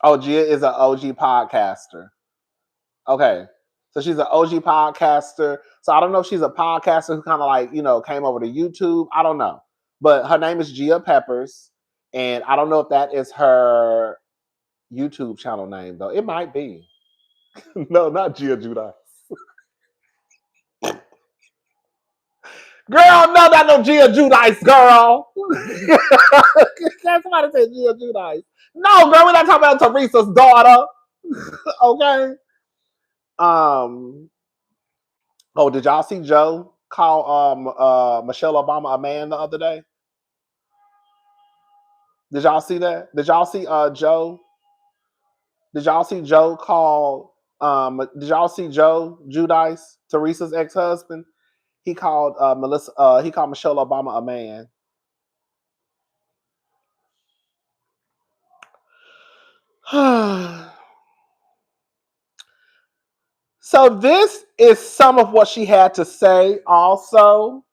Gia is an OG podcaster. Okay. So she's an OG podcaster. So I don't know if she's a podcaster who kind of like, came over to YouTube. I don't know. But her name is Gia Peppers. And I don't know if that is her YouTube channel name, though. It might be. No, not Gia Judice. Girl, no, not no Gia Judice, girl. Can't somebody say Gia Judice? No, girl, we're not talking about Teresa's daughter. Okay. Did y'all see Joe call Michelle Obama a man the other day? Did y'all see that? Did y'all see Joe? Did y'all see Joe call? Did y'all see Joe Judice, Teresa's ex-husband? He called He called Michelle Obama a man. So this is some of what she had to say. Also,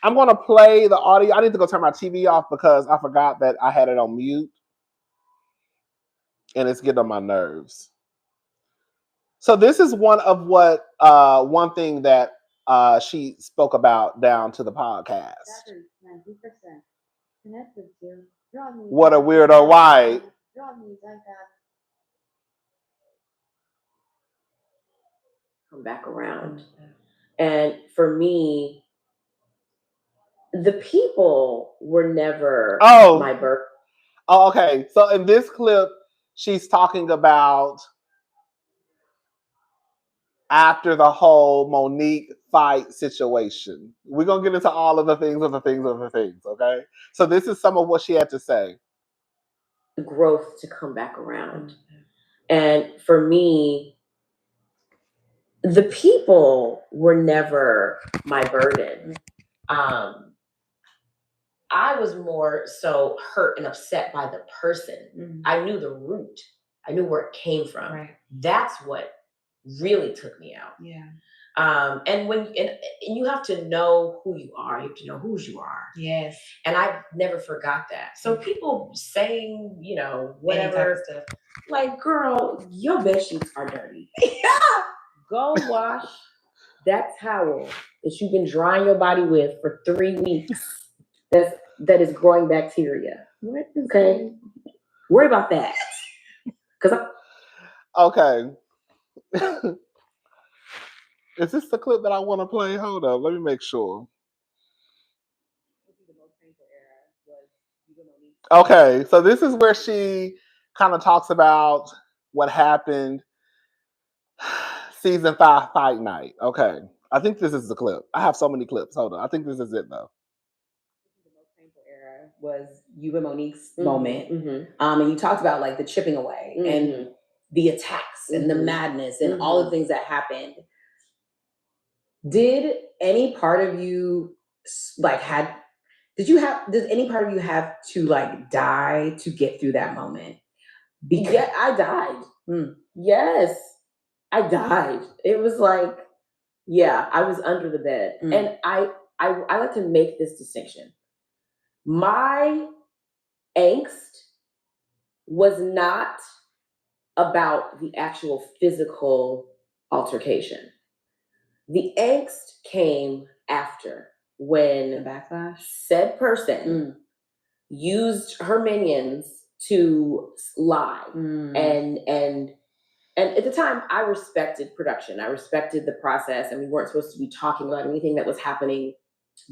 I'm going to play the audio. I need to go turn my TV off because I forgot that I had it on mute. And it's getting on my nerves. So this is one thing that she spoke about down to the podcast. What a weirdo white. Come back around. And for me, the people were never my birth. Oh, okay. So in this clip, she's talking about after the whole Monique fight situation. We're going to get into all of the things, okay? So this is some of what she had to say. The growth to come back around. And for me, the people were never my burden. I was more so hurt and upset by the person. Mm-hmm. I knew the root. I knew where it came from. Right. That's what really took me out. Yeah. And you have to know who you are. You have to know whose you are. Yes. And I never forgot that. So people saying, whatever stuff, like, girl, your bed sheets are dirty. Yeah. Go wash that towel that you've been drying your body with for 3 weeks. That is growing bacteria. Okay. Worry about that. Okay. Is this the clip that I want to play? Hold up. Let me make sure. Okay. So this is where she kind of talks about what happened season 5 fight night. Okay. I think this is the clip. I have so many clips. Hold on. I think this is it, though. The most painful era was you and Monique's moment. Mm-hmm. And you talked about like the chipping away and the attacks and the madness and all the things that happened. Did any part of you did any part of you have to like die to get through that moment? Yeah, I died. Yes, I died. It was like, yeah, I was under the bed. And I like to make this distinction. My angst was not about the actual physical altercation. The angst came after, when the backlash, said person used her minions to lie. And at the time, I respected production. I respected the process, and we weren't supposed to be talking about anything that was happening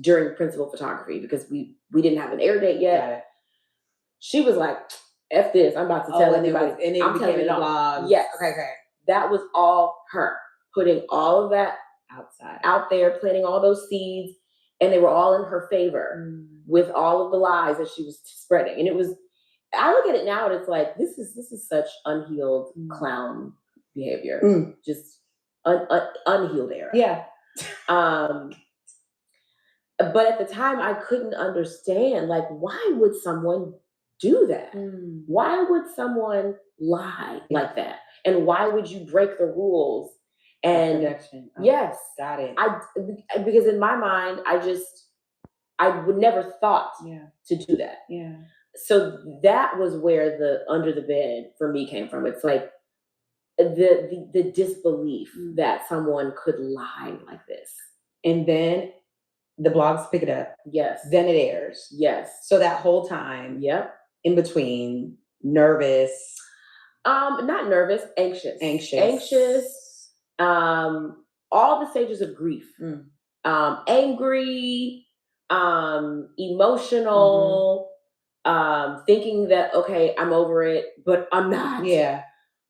during principal photography because we didn't have an air date yet. She was like, F this, I'm about to tell everybody. And it became a blog. Yes. Okay. That was all her. Putting all of that out there, planting all those seeds, and they were all in her favor with all of the lies that she was spreading. And I look at it now and it's like, this is such unhealed clown behavior. Just unhealed era. Yeah. But at the time I couldn't understand, like, why would someone do that? Why would someone lie like that? And why would you break the rules? And yes, got it. Because in my mind, I would never thought to do that. Yeah. So that was where the under the bed for me came from. It's like the disbelief that someone could lie like this. And then the blogs pick it up. Yes. Then it airs. Yes. So that whole time, in between, nervous. Not nervous, anxious. All the stages of grief. Angry, emotional, thinking that, okay, I'm over it, but I'm not. Yeah.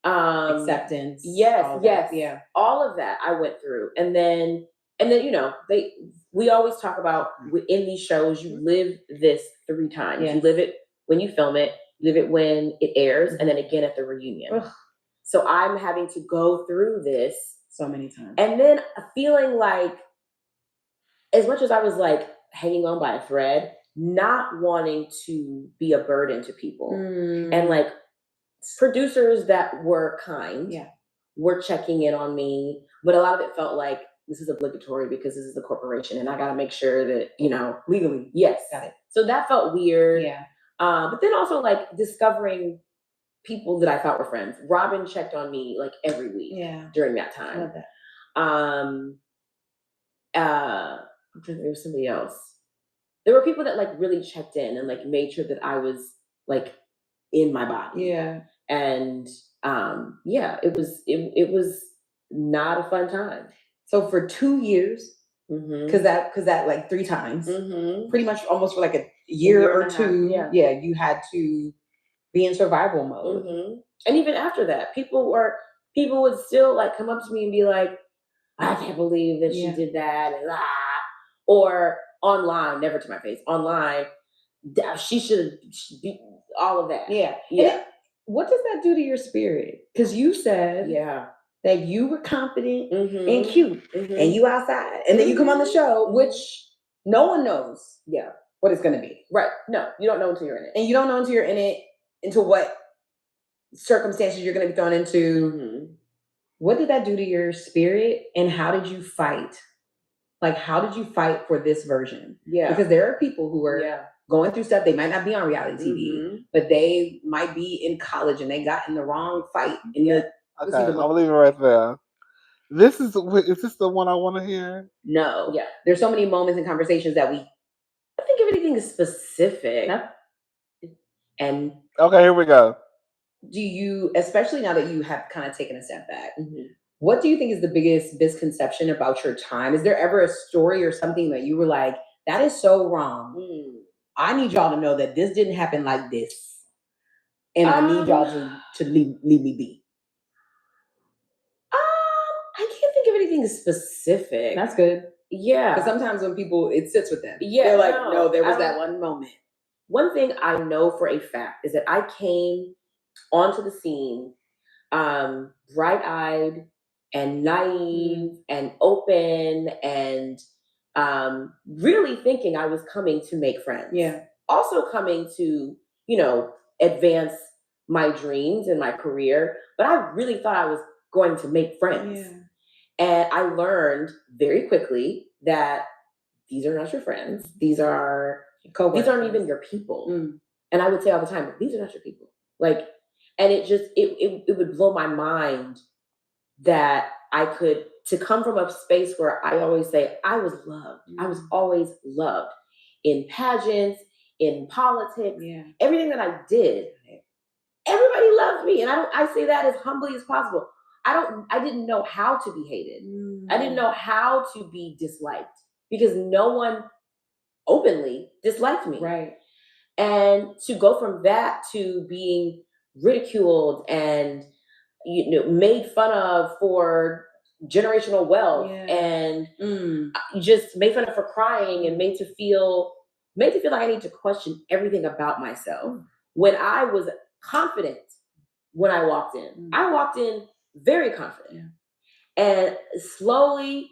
Acceptance. Yes. Yeah. All of that I went through. And then, you know, we always talk about in these shows, you live this 3 times. Yes. You live it when you film it, live it when it airs, and then again at the reunion. Ugh. So I'm having to go through this so many times. And then feeling like, as much as I was like hanging on by a thread, not wanting to be a burden to people. And like producers that were kind were checking in on me, but a lot of it felt like this is obligatory because this is a corporation and I got to make sure that, you know, legally. Yes. Got it. So that felt weird. Yeah. But then also like discovering people that I thought were friends. Robin checked on me like every week during that time. I love that. I'm trying to think, there was somebody else. There were people that like really checked in and like made sure that I was like in my body. Yeah. And it was not a fun time. So for 2 years, because that like 3 times, pretty much almost for like a year or two, you had to be in survival mode. And even after that, people would still like come up to me and be like, I can't believe that she did that, and or online, never to my face, online, she should be all of that. Yeah. What does that do to your spirit? Because you said that you were confident and cute, and you outside, and then you come on the show, which no one knows what it's going to be. Right. No, you don't know until you're in it. And you don't know until you're in it, into what circumstances you're going to be thrown into. What did that do to your spirit, and how did you fight? Like, how did you fight for this version? Yeah. Because there are people who are going through stuff. They might not be on reality TV, but they might be in college and they got in the wrong fight. And you're okay, I'll leave it right there. Is this the one I want to hear? No. Yeah. There's so many moments and conversations that I think of anything specific. And okay, here we go. Do you, especially now that you have kind of taken a step back, what do you think is the biggest misconception about your time? Is there ever a story or something that you were like, that is so wrong? I need y'all to know that this didn't happen like this. And I need y'all to leave me be. I can't think of anything specific. That's good. Yeah. Because sometimes when people, it sits with them. Yeah. They're like, no, there was that one moment. One thing I know for a fact is that I came onto the scene bright-eyed and naive and open and really thinking I was coming to make friends. Yeah. Also coming to, you know, advance my dreams and my career, but I really thought I was going to make friends. Yeah. And I learned very quickly that these are not your friends. These aren't even your people. And I would say all the time, these are not your people. Like, and it would blow my mind that I could, to come from a space where I always say I was loved. I was always loved in pageants, in politics, everything that I did. Everybody loved me. And I say that as humbly as possible. I didn't know how to be hated. I didn't know how to be disliked because no one openly disliked me. Right. And to go from that to being ridiculed and, you know, made fun of for generational wealth and just made fun of for crying and made to feel like I need to question everything about myself when I was confident when I walked in. I walked in very confident. And slowly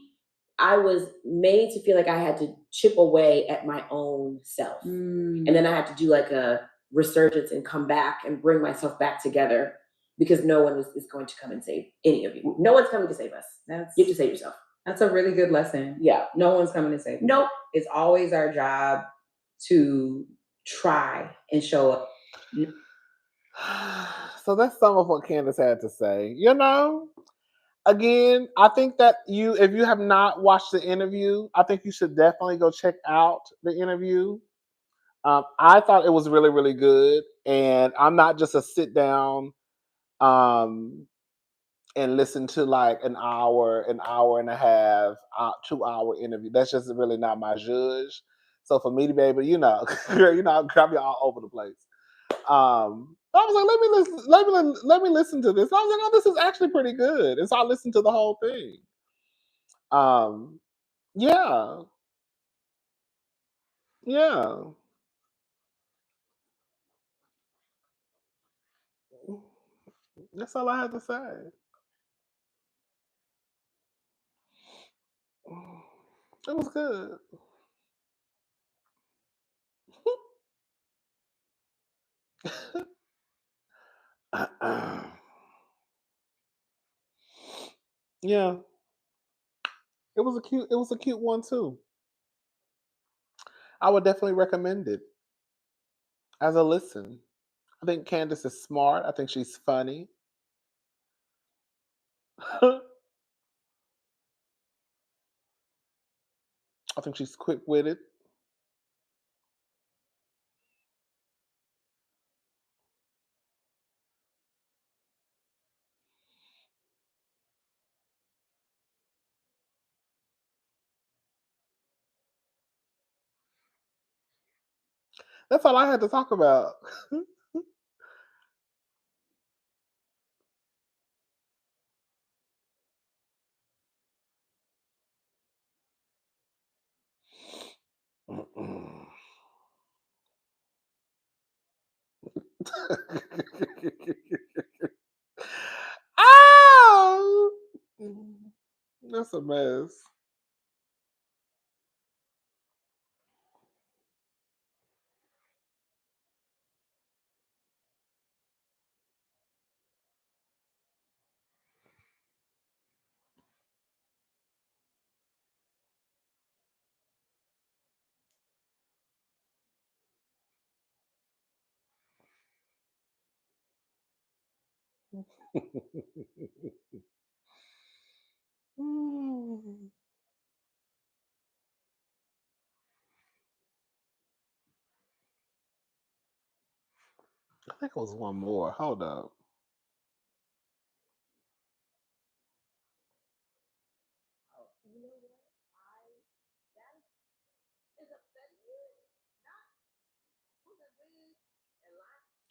I was made to feel like I had to chip away at my own self. And then I had to do like a resurgence and come back and bring myself back together, because no one is going to come and save any of you. No one's coming to save us. You have to save yourself. That's a really good lesson. Yeah. No one's coming to save you. Nope. It's always our job to try and show up. So that's some of what Candace had to say. You know, again, I think that if you have not watched the interview, I think you should definitely go check out the interview. I thought it was really, really good. And I'm not just a sit down and listen to like an hour and a half, 2 hour interview. That's just really not my judge. So for me to be able, girl, I'll be all over the place. I was like, let me listen to this. I was like, oh, this is actually pretty good. And so I listened to the whole thing. Yeah. That's all I had to say. It was good. Yeah. It was a cute one too. I would definitely recommend it as a listen. I think Candace is smart. I think she's funny. I think she's quick-witted. That's all I had to talk about. Oh, that's a mess. I think it was one more. Hold up.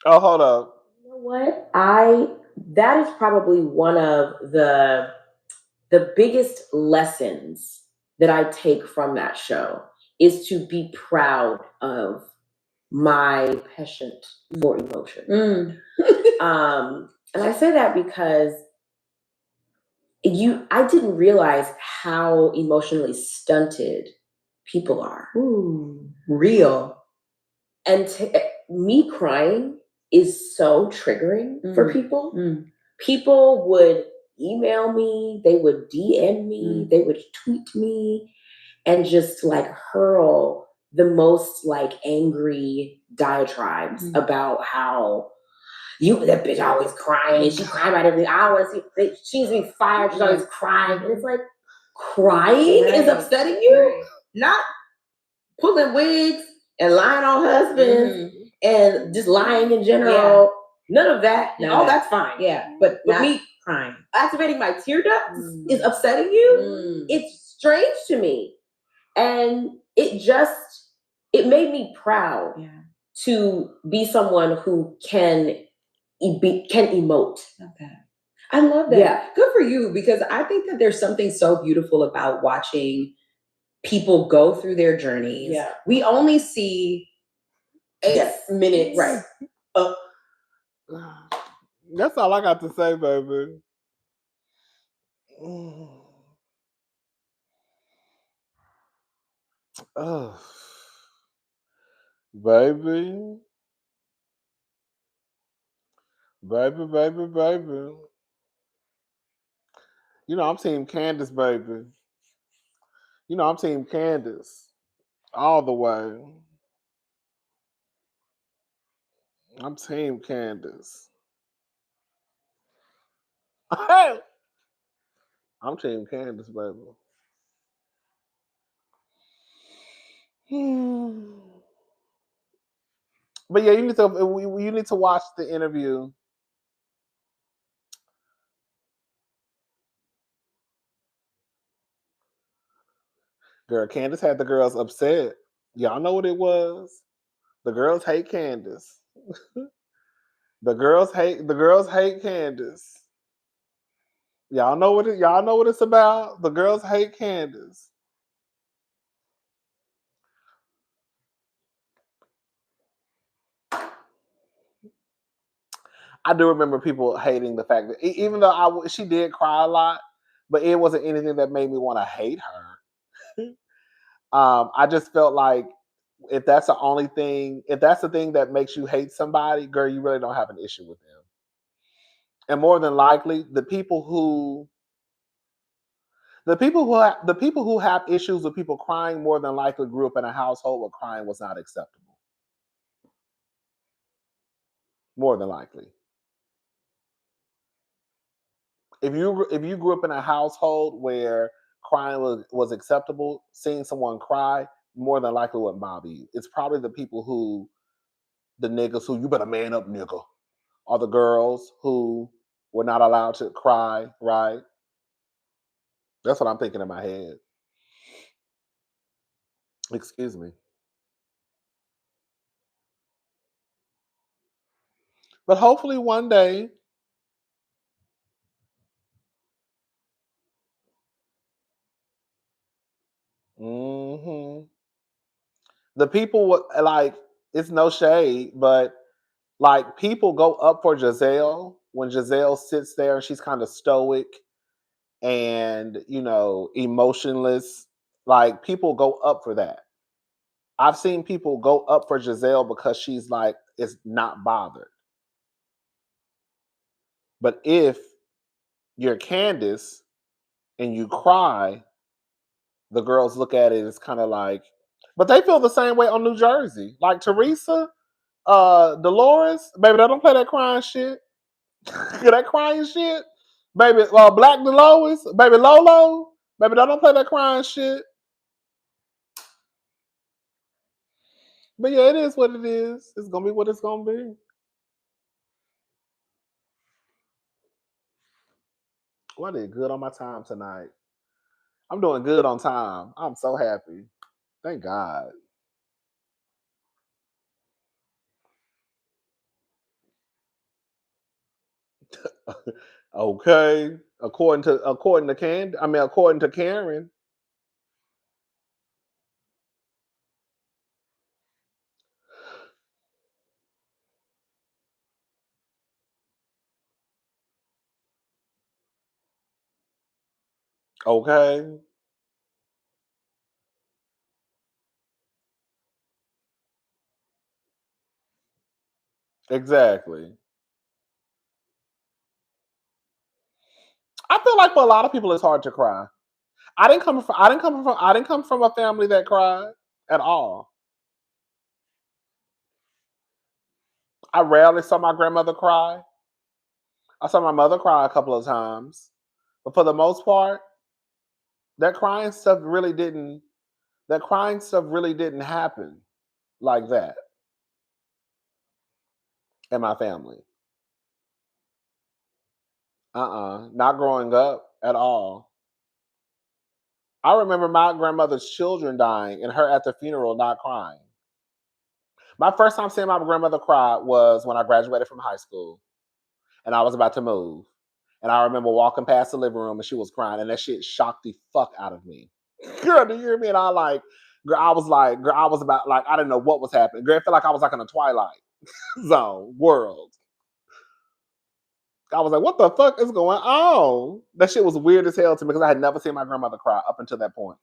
Oh, hold up. You know what? That is probably one of the biggest lessons that I take from that show, is to be proud of my passion for emotion. And I say that because I didn't realize how emotionally stunted people are. Real. And me crying is so triggering for people. People would email me, they would DM me, they would tweet me, and just like hurl the most like angry diatribes about how that bitch always crying. She crying about everything. I want to see she needs to be fired. She's always crying. And it's like, crying is upsetting you? Not pulling wigs and lying on husbands and just lying in general. None of that. That's fine. Yeah. But me crying, activating my tear ducts is upsetting you. It's strange to me. And it made me proud to be someone who can emote. Okay. I love that. Yeah. Good for you, because I think that there's something so beautiful about watching people go through their journeys. Yeah. We only see 8 minutes That's all I got to say, baby. Oh, baby. Baby. You know, I'm team Candace, baby. You know, I'm team Candace. All the way. I'm team Candace. I'm team Candace, baby. But yeah, you need to watch the interview. Girl, Candace had the girls upset. Y'all know what it was. The girls hate Candace. The girls hate Candace. Y'all know what it's about. The girls hate Candace. I do remember people hating the fact that even though she did cry a lot, but it wasn't anything that made me want to hate her. I just felt like if that's the thing that makes you hate somebody, girl, you really don't have an issue with them. And more than likely, the people who have issues with people crying more than likely grew up in a household where crying was not acceptable. More than likely. If you grew up in a household where crying was acceptable, seeing someone cry more than likely wouldn't bother you. It's probably the niggas who you better man up, nigga, or the girls who were not allowed to cry, right? That's what I'm thinking in my head. Excuse me. But hopefully one day, the people like, it's no shade, but like people go up for Giselle when Giselle sits there and she's kind of stoic and, you know, emotionless. Like people go up for that. I've seen people go up for Giselle because she's like, is not bothered. But if you're Candace and you cry, the girls look at it as kind of like, but they feel the same way on New Jersey. Like Teresa, Dolores, baby, they don't play that crying shit. That crying shit. Baby, Black Dolores, baby Lolo, baby, they don't play that crying shit. But yeah, it is what it is. It's gonna be what it's gonna be. Well, I did good on my time tonight. I'm doing good on time. I'm so happy. Thank God. Okay. According to Karen. Okay. Exactly. I feel like for a lot of people it's hard to cry. I didn't come from a family that cried at all. I rarely saw my grandmother cry. I saw my mother cry a couple of times. But for the most part, that crying stuff really didn't happen like that in my family. Not growing up at all. I remember my grandmother's children dying and her at the funeral not crying. My first time seeing my grandmother cry was when I graduated from high school and I was about to move. And I remember walking past the living room and she was crying and that shit shocked the fuck out of me. Girl, do you hear me? And I was about, like, I didn't know what was happening. Girl, it felt like I was like in a twilight. zone world. I was like, what the fuck is going on? That shit was weird as hell to me because I had never seen my grandmother cry up until that point.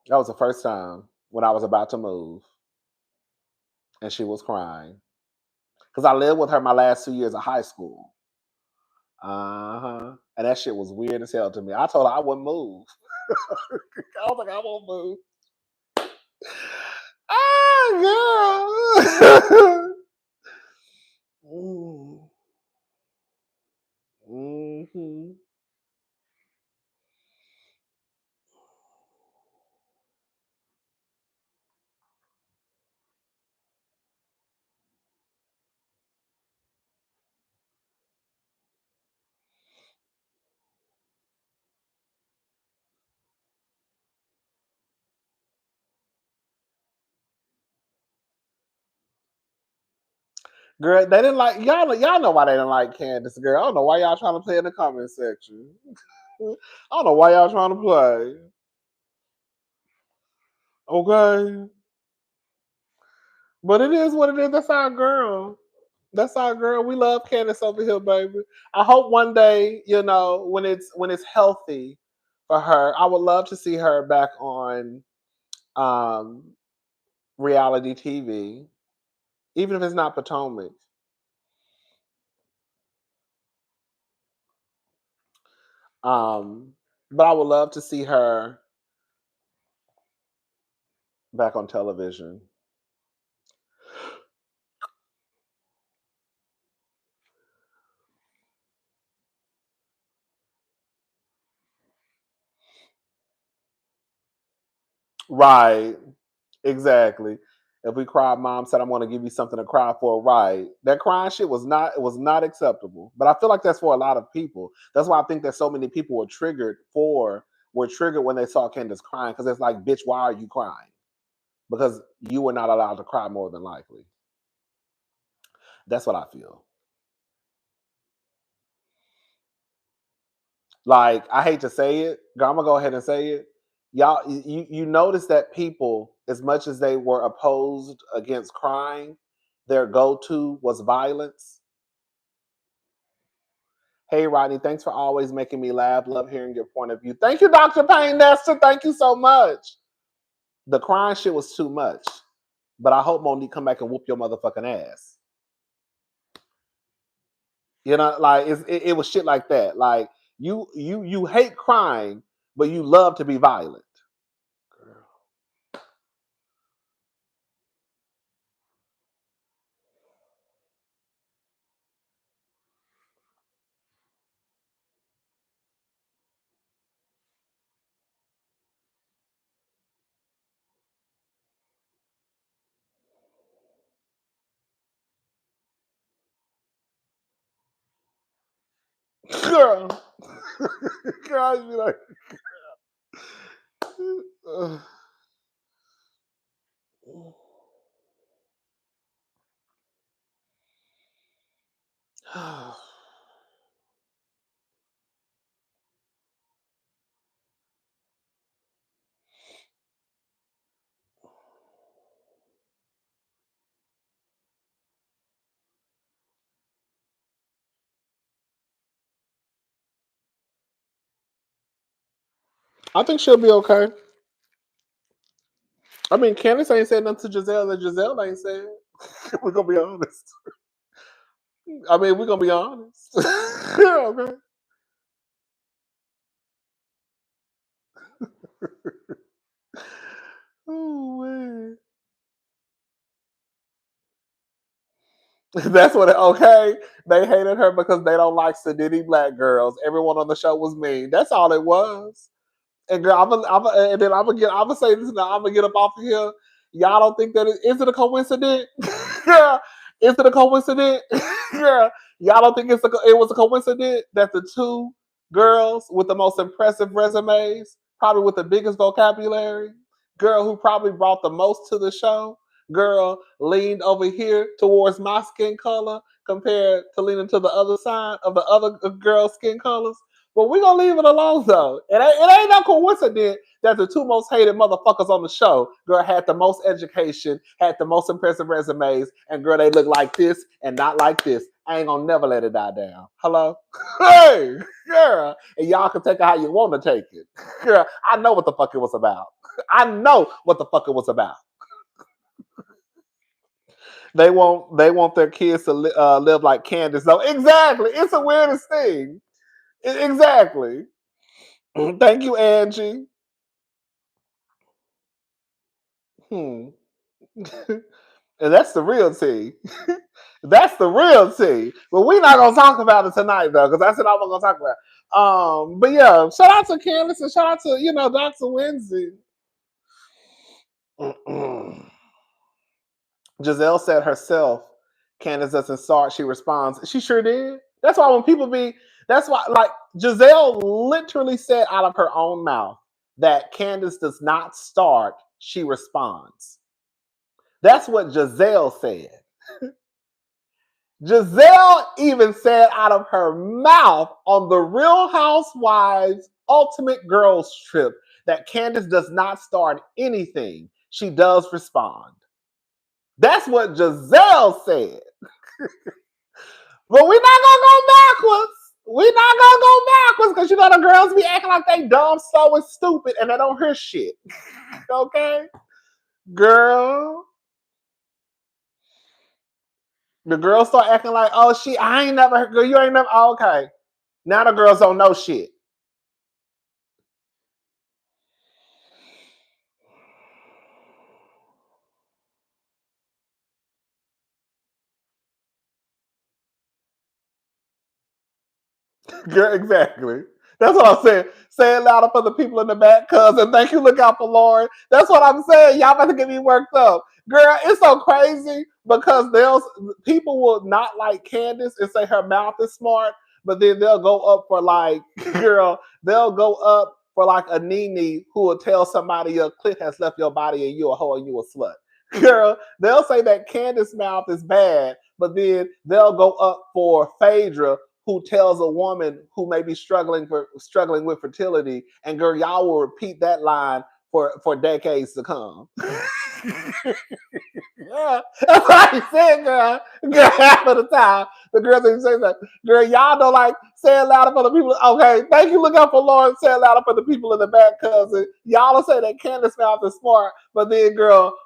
That was the first time when I was about to move and she was crying. Because I lived with her my last 2 years of high school. And that shit was weird as hell to me. I told her I wouldn't move. I was like, I won't move. Ah, girl. Mm-hmm. Girl, they didn't like y'all. Y'all know why they didn't like Candace. Girl, I don't know why y'all trying to play in the comment section. I don't know why y'all trying to play. Okay, but it is what it is. That's our girl. That's our girl. We love Candace over here, baby. I hope one day, when it's healthy for her, I would love to see her back on reality TV, even if it's not Potomac. But I would love to see her back on television. Right. Exactly. If we cried, mom said, I'm going to give you something to cry for. Right. That crying shit was not acceptable. But I feel like that's for a lot of people. That's why I think that so many people were triggered when they saw Candace crying. Because it's like, bitch, why are you crying? Because you were not allowed to cry, more than likely. That's what I feel. Like, I hate to say it. I'm going to go ahead and say it. Y'all, you notice that people, as much as they were opposed against crying, their go-to was violence. Hey, Rodney, thanks for always making me laugh. Love hearing your point of view. Thank you, Dr. Payne Nestor. Thank you so much. The crying shit was too much. But I hope Monique come back and whoop your motherfucking ass. Like it was shit like that. Like you hate crying, but you love to be violent. Girl. Girl, I'd be like, I think she'll be okay. I mean, Candace ain't said nothing to Giselle that Giselle ain't said. We're gonna be honest. I mean, we're gonna be honest. Okay. Oh man. That's what. Okay, they hated her because they don't like sedity black girls. Everyone on the show was mean. That's all it was. And girl, I'm gonna say this now. I'm gonna get up off of here. Y'all don't think that is it a coincidence? Yeah, is it a coincidence? Yeah, y'all don't think it was a coincidence that the two girls with the most impressive resumes, probably with the biggest vocabulary, girl who probably brought the most to the show, girl leaned over here towards my skin color compared to leaning to the other side of the other girl's skin colors. But we're gonna leave it alone though. It ain't no coincidence that the two most hated motherfuckers on the show, girl, had the most education, had the most impressive resumes, and girl, they look like this and not like this. I ain't gonna never let it die down. Hello? Hey, girl. And y'all can take it how you want to take it. Girl, I know what the fuck it was about. I know what the fuck it was about. They want their kids to live like Candace. So exactly, it's the weirdest thing. Exactly. Thank you, Angie. And that's the real tea. That's the real tea. But we're not gonna talk about it tonight though, because that's what I'm gonna talk about. But yeah, shout out to Candace and shout out to Dr. Wednesday. Giselle said herself, Candace doesn't start, she responds. She sure did. That's why when people that's why, like, Giselle literally said out of her own mouth that Candace does not start, she responds. That's what Giselle said. Giselle even said out of her mouth on the Real Housewives Ultimate Girls Trip that Candace does not start anything. She does respond. That's what Giselle said. But we're not going to go backwards. We're not going to go backwards because the girls be acting like they dumb, slow, and stupid and they don't hear shit. Okay? Girl. The girls start acting like, oh, I ain't never heard, girl, you ain't never, oh, okay. Now the girls don't know shit. Girl, exactly. That's what I'm saying. Say it louder for the people in the back, cousin. Thank you, look out for Lauren. That's what I'm saying. Y'all about to get me worked up. Girl, it's so crazy because people will not like Candace and say her mouth is smart, but then they'll go up for like, girl, they'll go up for like a Nene who will tell somebody your clit has left your body and you a hoe and you a slut. Girl, they'll say that Candace's mouth is bad, but then they'll go up for Phaedra, who tells a woman who may be struggling with fertility, and girl, y'all will repeat that line for decades to come. Yeah, that's what I said, girl. Girl, half of the time, the girls even say that. Girl, y'all don't like say it louder for the people. Okay, thank you. Look out for Lauren. Say it louder for the people in the back, cousin. Y'all will say that Candace mouth is smart, but then girl,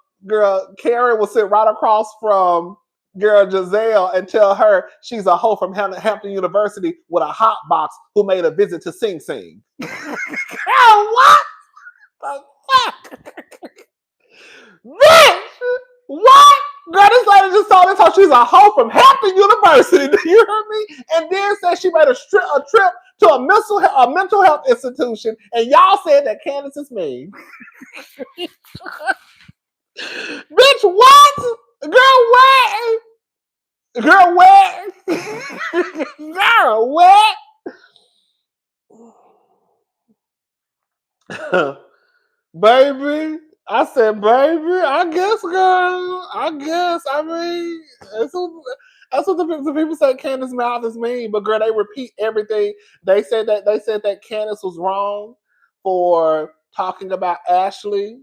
Karen will sit right across from girl Giselle and tell her she's a hoe from Hampton University with a hot box who made a visit to Sing Sing. Girl, what the fuck? Bitch, what? Girl, this lady just told us how she's a hoe from Hampton University. Do you hear me? And then said she made a trip to a mental health institution, and y'all said that Candace is mean. Bitch, what? Girl, what? Girl, what? Girl, what? Baby, I said, baby, I guess, girl. I guess. I mean, that's what the people say Candace's mouth is mean, but girl, they repeat everything. They said that Candace was wrong for talking about Ashley.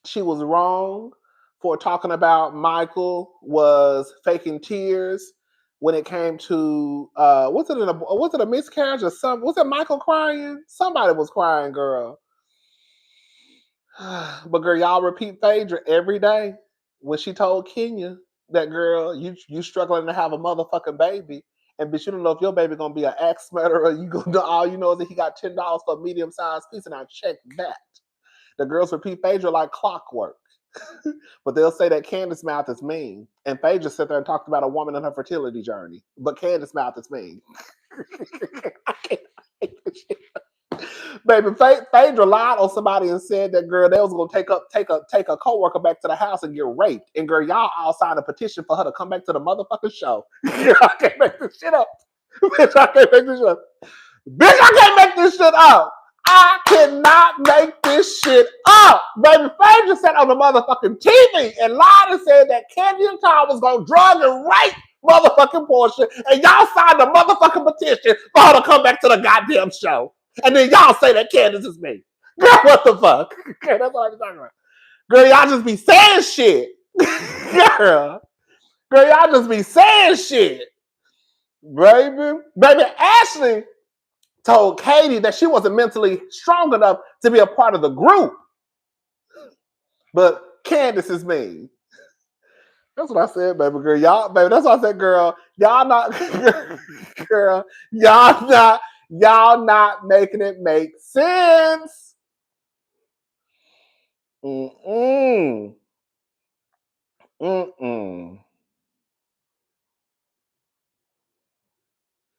She was wrong for talking about Michael was faking tears when it came to was it a miscarriage or something? Was it Michael crying? Somebody was crying, girl. But girl, y'all repeat Phaedra every day when she told Kenya that girl, you struggling to have a motherfucking baby, and bitch, you don't know if your baby gonna be an axe murderer. You gonna all you know is that he got $10 for a medium sized piece, and I check that. The girls repeat Phaedra like clockwork. But they'll say that Candace's mouth is mean. And Phaedra sat there and talked about a woman in her fertility journey. But Candace's mouth is mean. I can't take this shit. Baby, Phaedra lied on somebody and said that girl, they was gonna take a coworker back to the house and get raped. And girl, y'all all signed a petition for her to come back to the motherfucking show. Girl, I can't make this shit up. Bitch, I can't make this shit up. Bitch, I can't make this shit up. I cannot make this shit up. Baby, Phaedra sat on the motherfucking TV and lied and said that Candiace was gonna drug and rape motherfucking Porsha, and y'all signed a motherfucking petition for her to come back to the goddamn show. And then y'all say that Candace is me. Girl, what the fuck? Girl, that's what I'm talking about. Girl, y'all just be saying shit. Girl, y'all just be saying shit. Baby, Ashley told Katie that she wasn't mentally strong enough to be a part of the group. But Candace is mean. That's what I said, baby girl. Y'all, baby, that's what I said, girl. Y'all not, girl, y'all not making it make sense. Mm-mm. Mm-mm.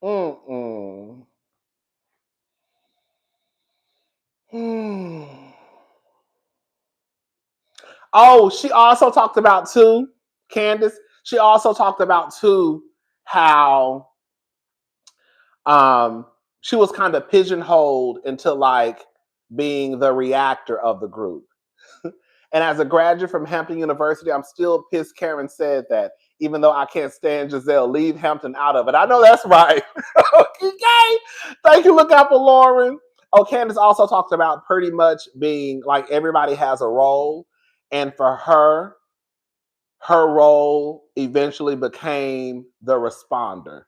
Mm-mm. Oh, she also talked about too, Candace. She also talked about too how she was kind of pigeonholed into like being the reactor of the group. And as a graduate from Hampton University, I'm still pissed Karen said that, even though I can't stand Giselle, leave Hampton out of it. I know that's right. Okay. Thank you. Look out for Lauren. Oh, Candace also talked about pretty much being like everybody has a role. And for her role eventually became the responder.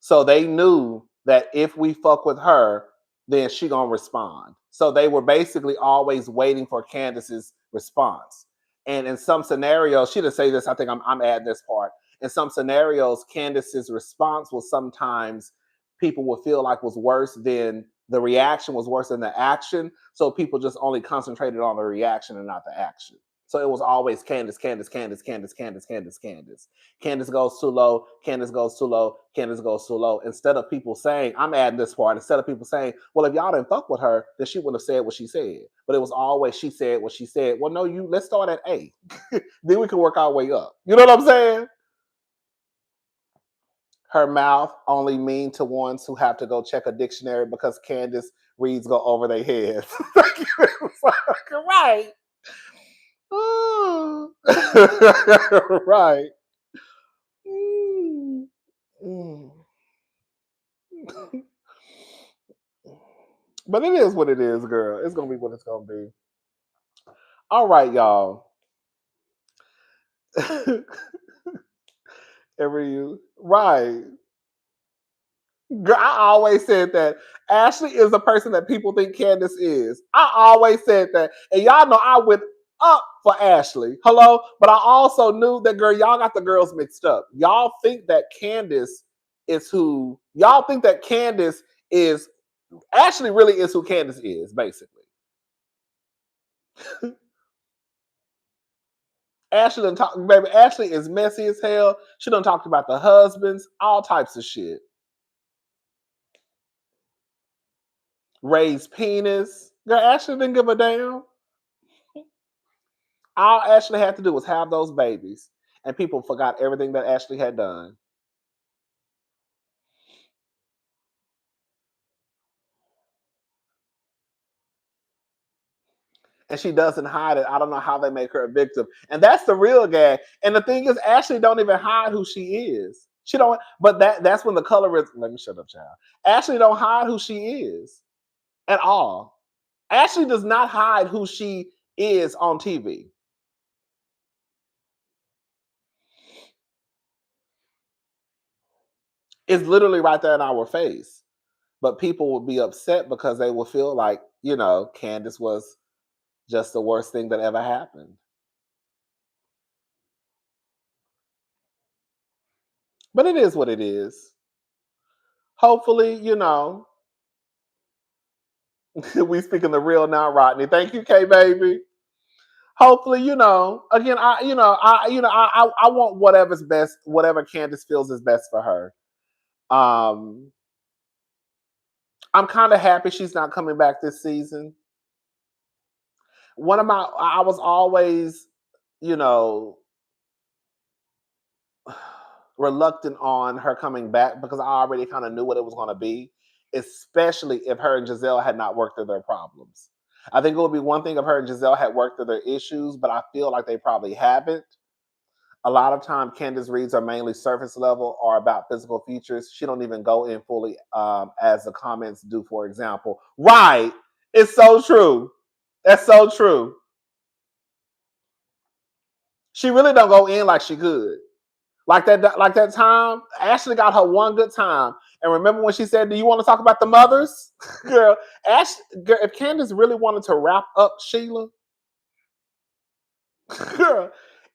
So they knew that if we fuck with her, then she gonna respond. So they were basically always waiting for Candace's response. And in some scenarios, she didn't say this, I think I'm adding this part. In some scenarios, Candace's response was sometimes people would feel like was worse than the reaction was worse than the action. So people just only concentrated on the reaction and not the action. So it was always Candace, Candace, Candace, Candace, Candace, Candace, Candace. Candace goes too low, Candace goes too low, Candace goes too low. Instead of people saying, I'm adding this part, instead of people saying, well, if y'all didn't fuck with her, then she wouldn't have said what she said. But it was always she said what she said. Well, no, let's start at A. Then we can work our way up. You know what I'm saying? Her mouth only mean to ones who have to go check a dictionary because Candace reads go over their heads. Right. Right. But it is what it is, girl. It's gonna be what it's gonna be. All right, y'all. Right. Girl, I always said that Ashley is the person that people think Candace is. I always said that. And y'all know I went up for Ashley. Hello? But I also knew that, girl, y'all got the girls mixed up. Y'all think that Candace is who, y'all think that Candace is, Ashley really is who Candace is, basically. Ashley done talk, baby, Ashley is messy as hell. She done talked about the husbands, all types of shit. Raised penis. Girl, Ashley didn't give a damn. All Ashley had to do was have those babies, and people forgot everything that Ashley had done. And she doesn't hide it. I don't know how they make her a victim. And that's the real gag. And the thing is, Ashley don't even hide who she is. She don't, but that's when the color is, let me shut up, child. Ashley don't hide who she is at all. Ashley does not hide who she is on TV. It's literally right there in our face. But people would be upset because they will feel like, Candace was just the worst thing that ever happened. But it is what it is. Hopefully, we speaking the real now, Rodney. Thank you, K baby. Hopefully, again, I want whatever's best, whatever Candace feels is best for her. I'm kind of happy she's not coming back this season. I was always, reluctant on her coming back because I already kind of knew what it was going to be, especially if her and Giselle had not worked through their problems. I think it would be one thing if her and Giselle had worked through their issues, but I feel like they probably haven't. A lot of time, Candace reads are mainly surface level or about physical features. She don't even go in fully as the comments do, for example. Right. It's so true. That's so true. She really don't go in like she could. Like that time, Ashley got her one good time. And remember when she said, "Do you want to talk about the mothers?" Girl, girl, if Candace really wanted to wrap up Sheila, girl,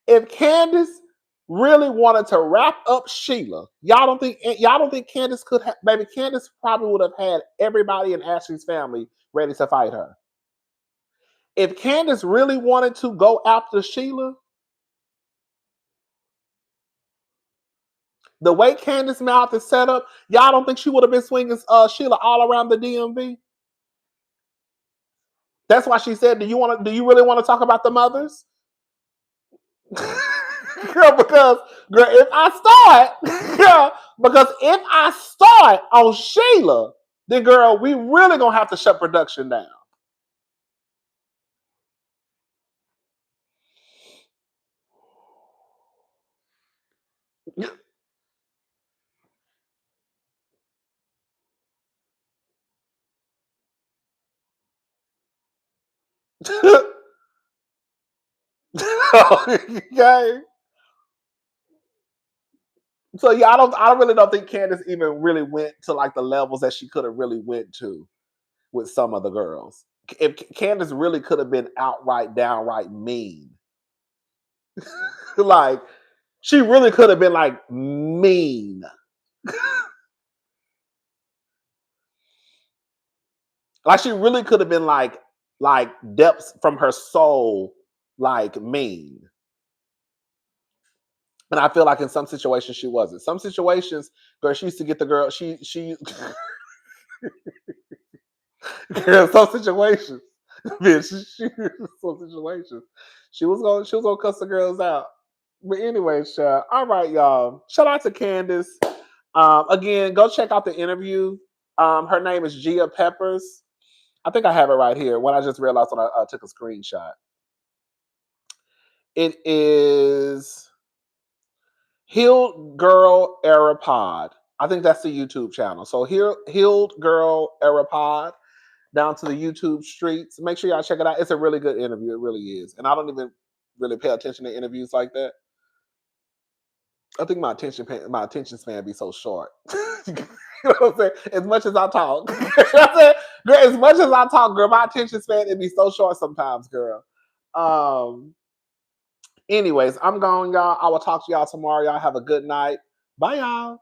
if Candace really wanted to wrap up Sheila, y'all don't think Candace could have, baby, Candace probably would have had everybody in Ashley's family ready to fight her. If Candace really wanted to go after Sheila, the way Candace's mouth is set up, y'all don't think she would have been swinging Sheila all around the DMV? That's why she said, do you really want to talk about the mothers? Girl, because if I start on Sheila, then girl, we really gonna have to shut production down. Okay. So yeah, I really don't think Candace even really went to like the levels that she could have really went to with some of the girls. If Candace really could have been downright mean. Like, she really could have been like mean. Like, she really could have been like depths from her soul, like mean. And I feel like in some situations she wasn't. Some situations, girl, she used to get the girl. She girl, some situations, bitch. Some situations, she was gonna cuss the girls out. But anyway, all right, y'all. Shout out to Candace. Again, go check out the interview. Her name is Gia Peppers. I think I have it right here. What I just realized when I took a screenshot. It is Healed Girl Era Pod. I think that's the YouTube channel. So Healed Girl Era Pod, down to the YouTube streets. Make sure y'all check it out. It's a really good interview. It really is. And I don't even really pay attention to interviews like that. I think my attention span be so short. You know what I'm saying? As much as I talk, girl, as much as I talk, girl, my attention span it be so short sometimes, girl. Anyways, I'm going, y'all. I will talk to y'all tomorrow. Y'all have a good night. Bye, y'all.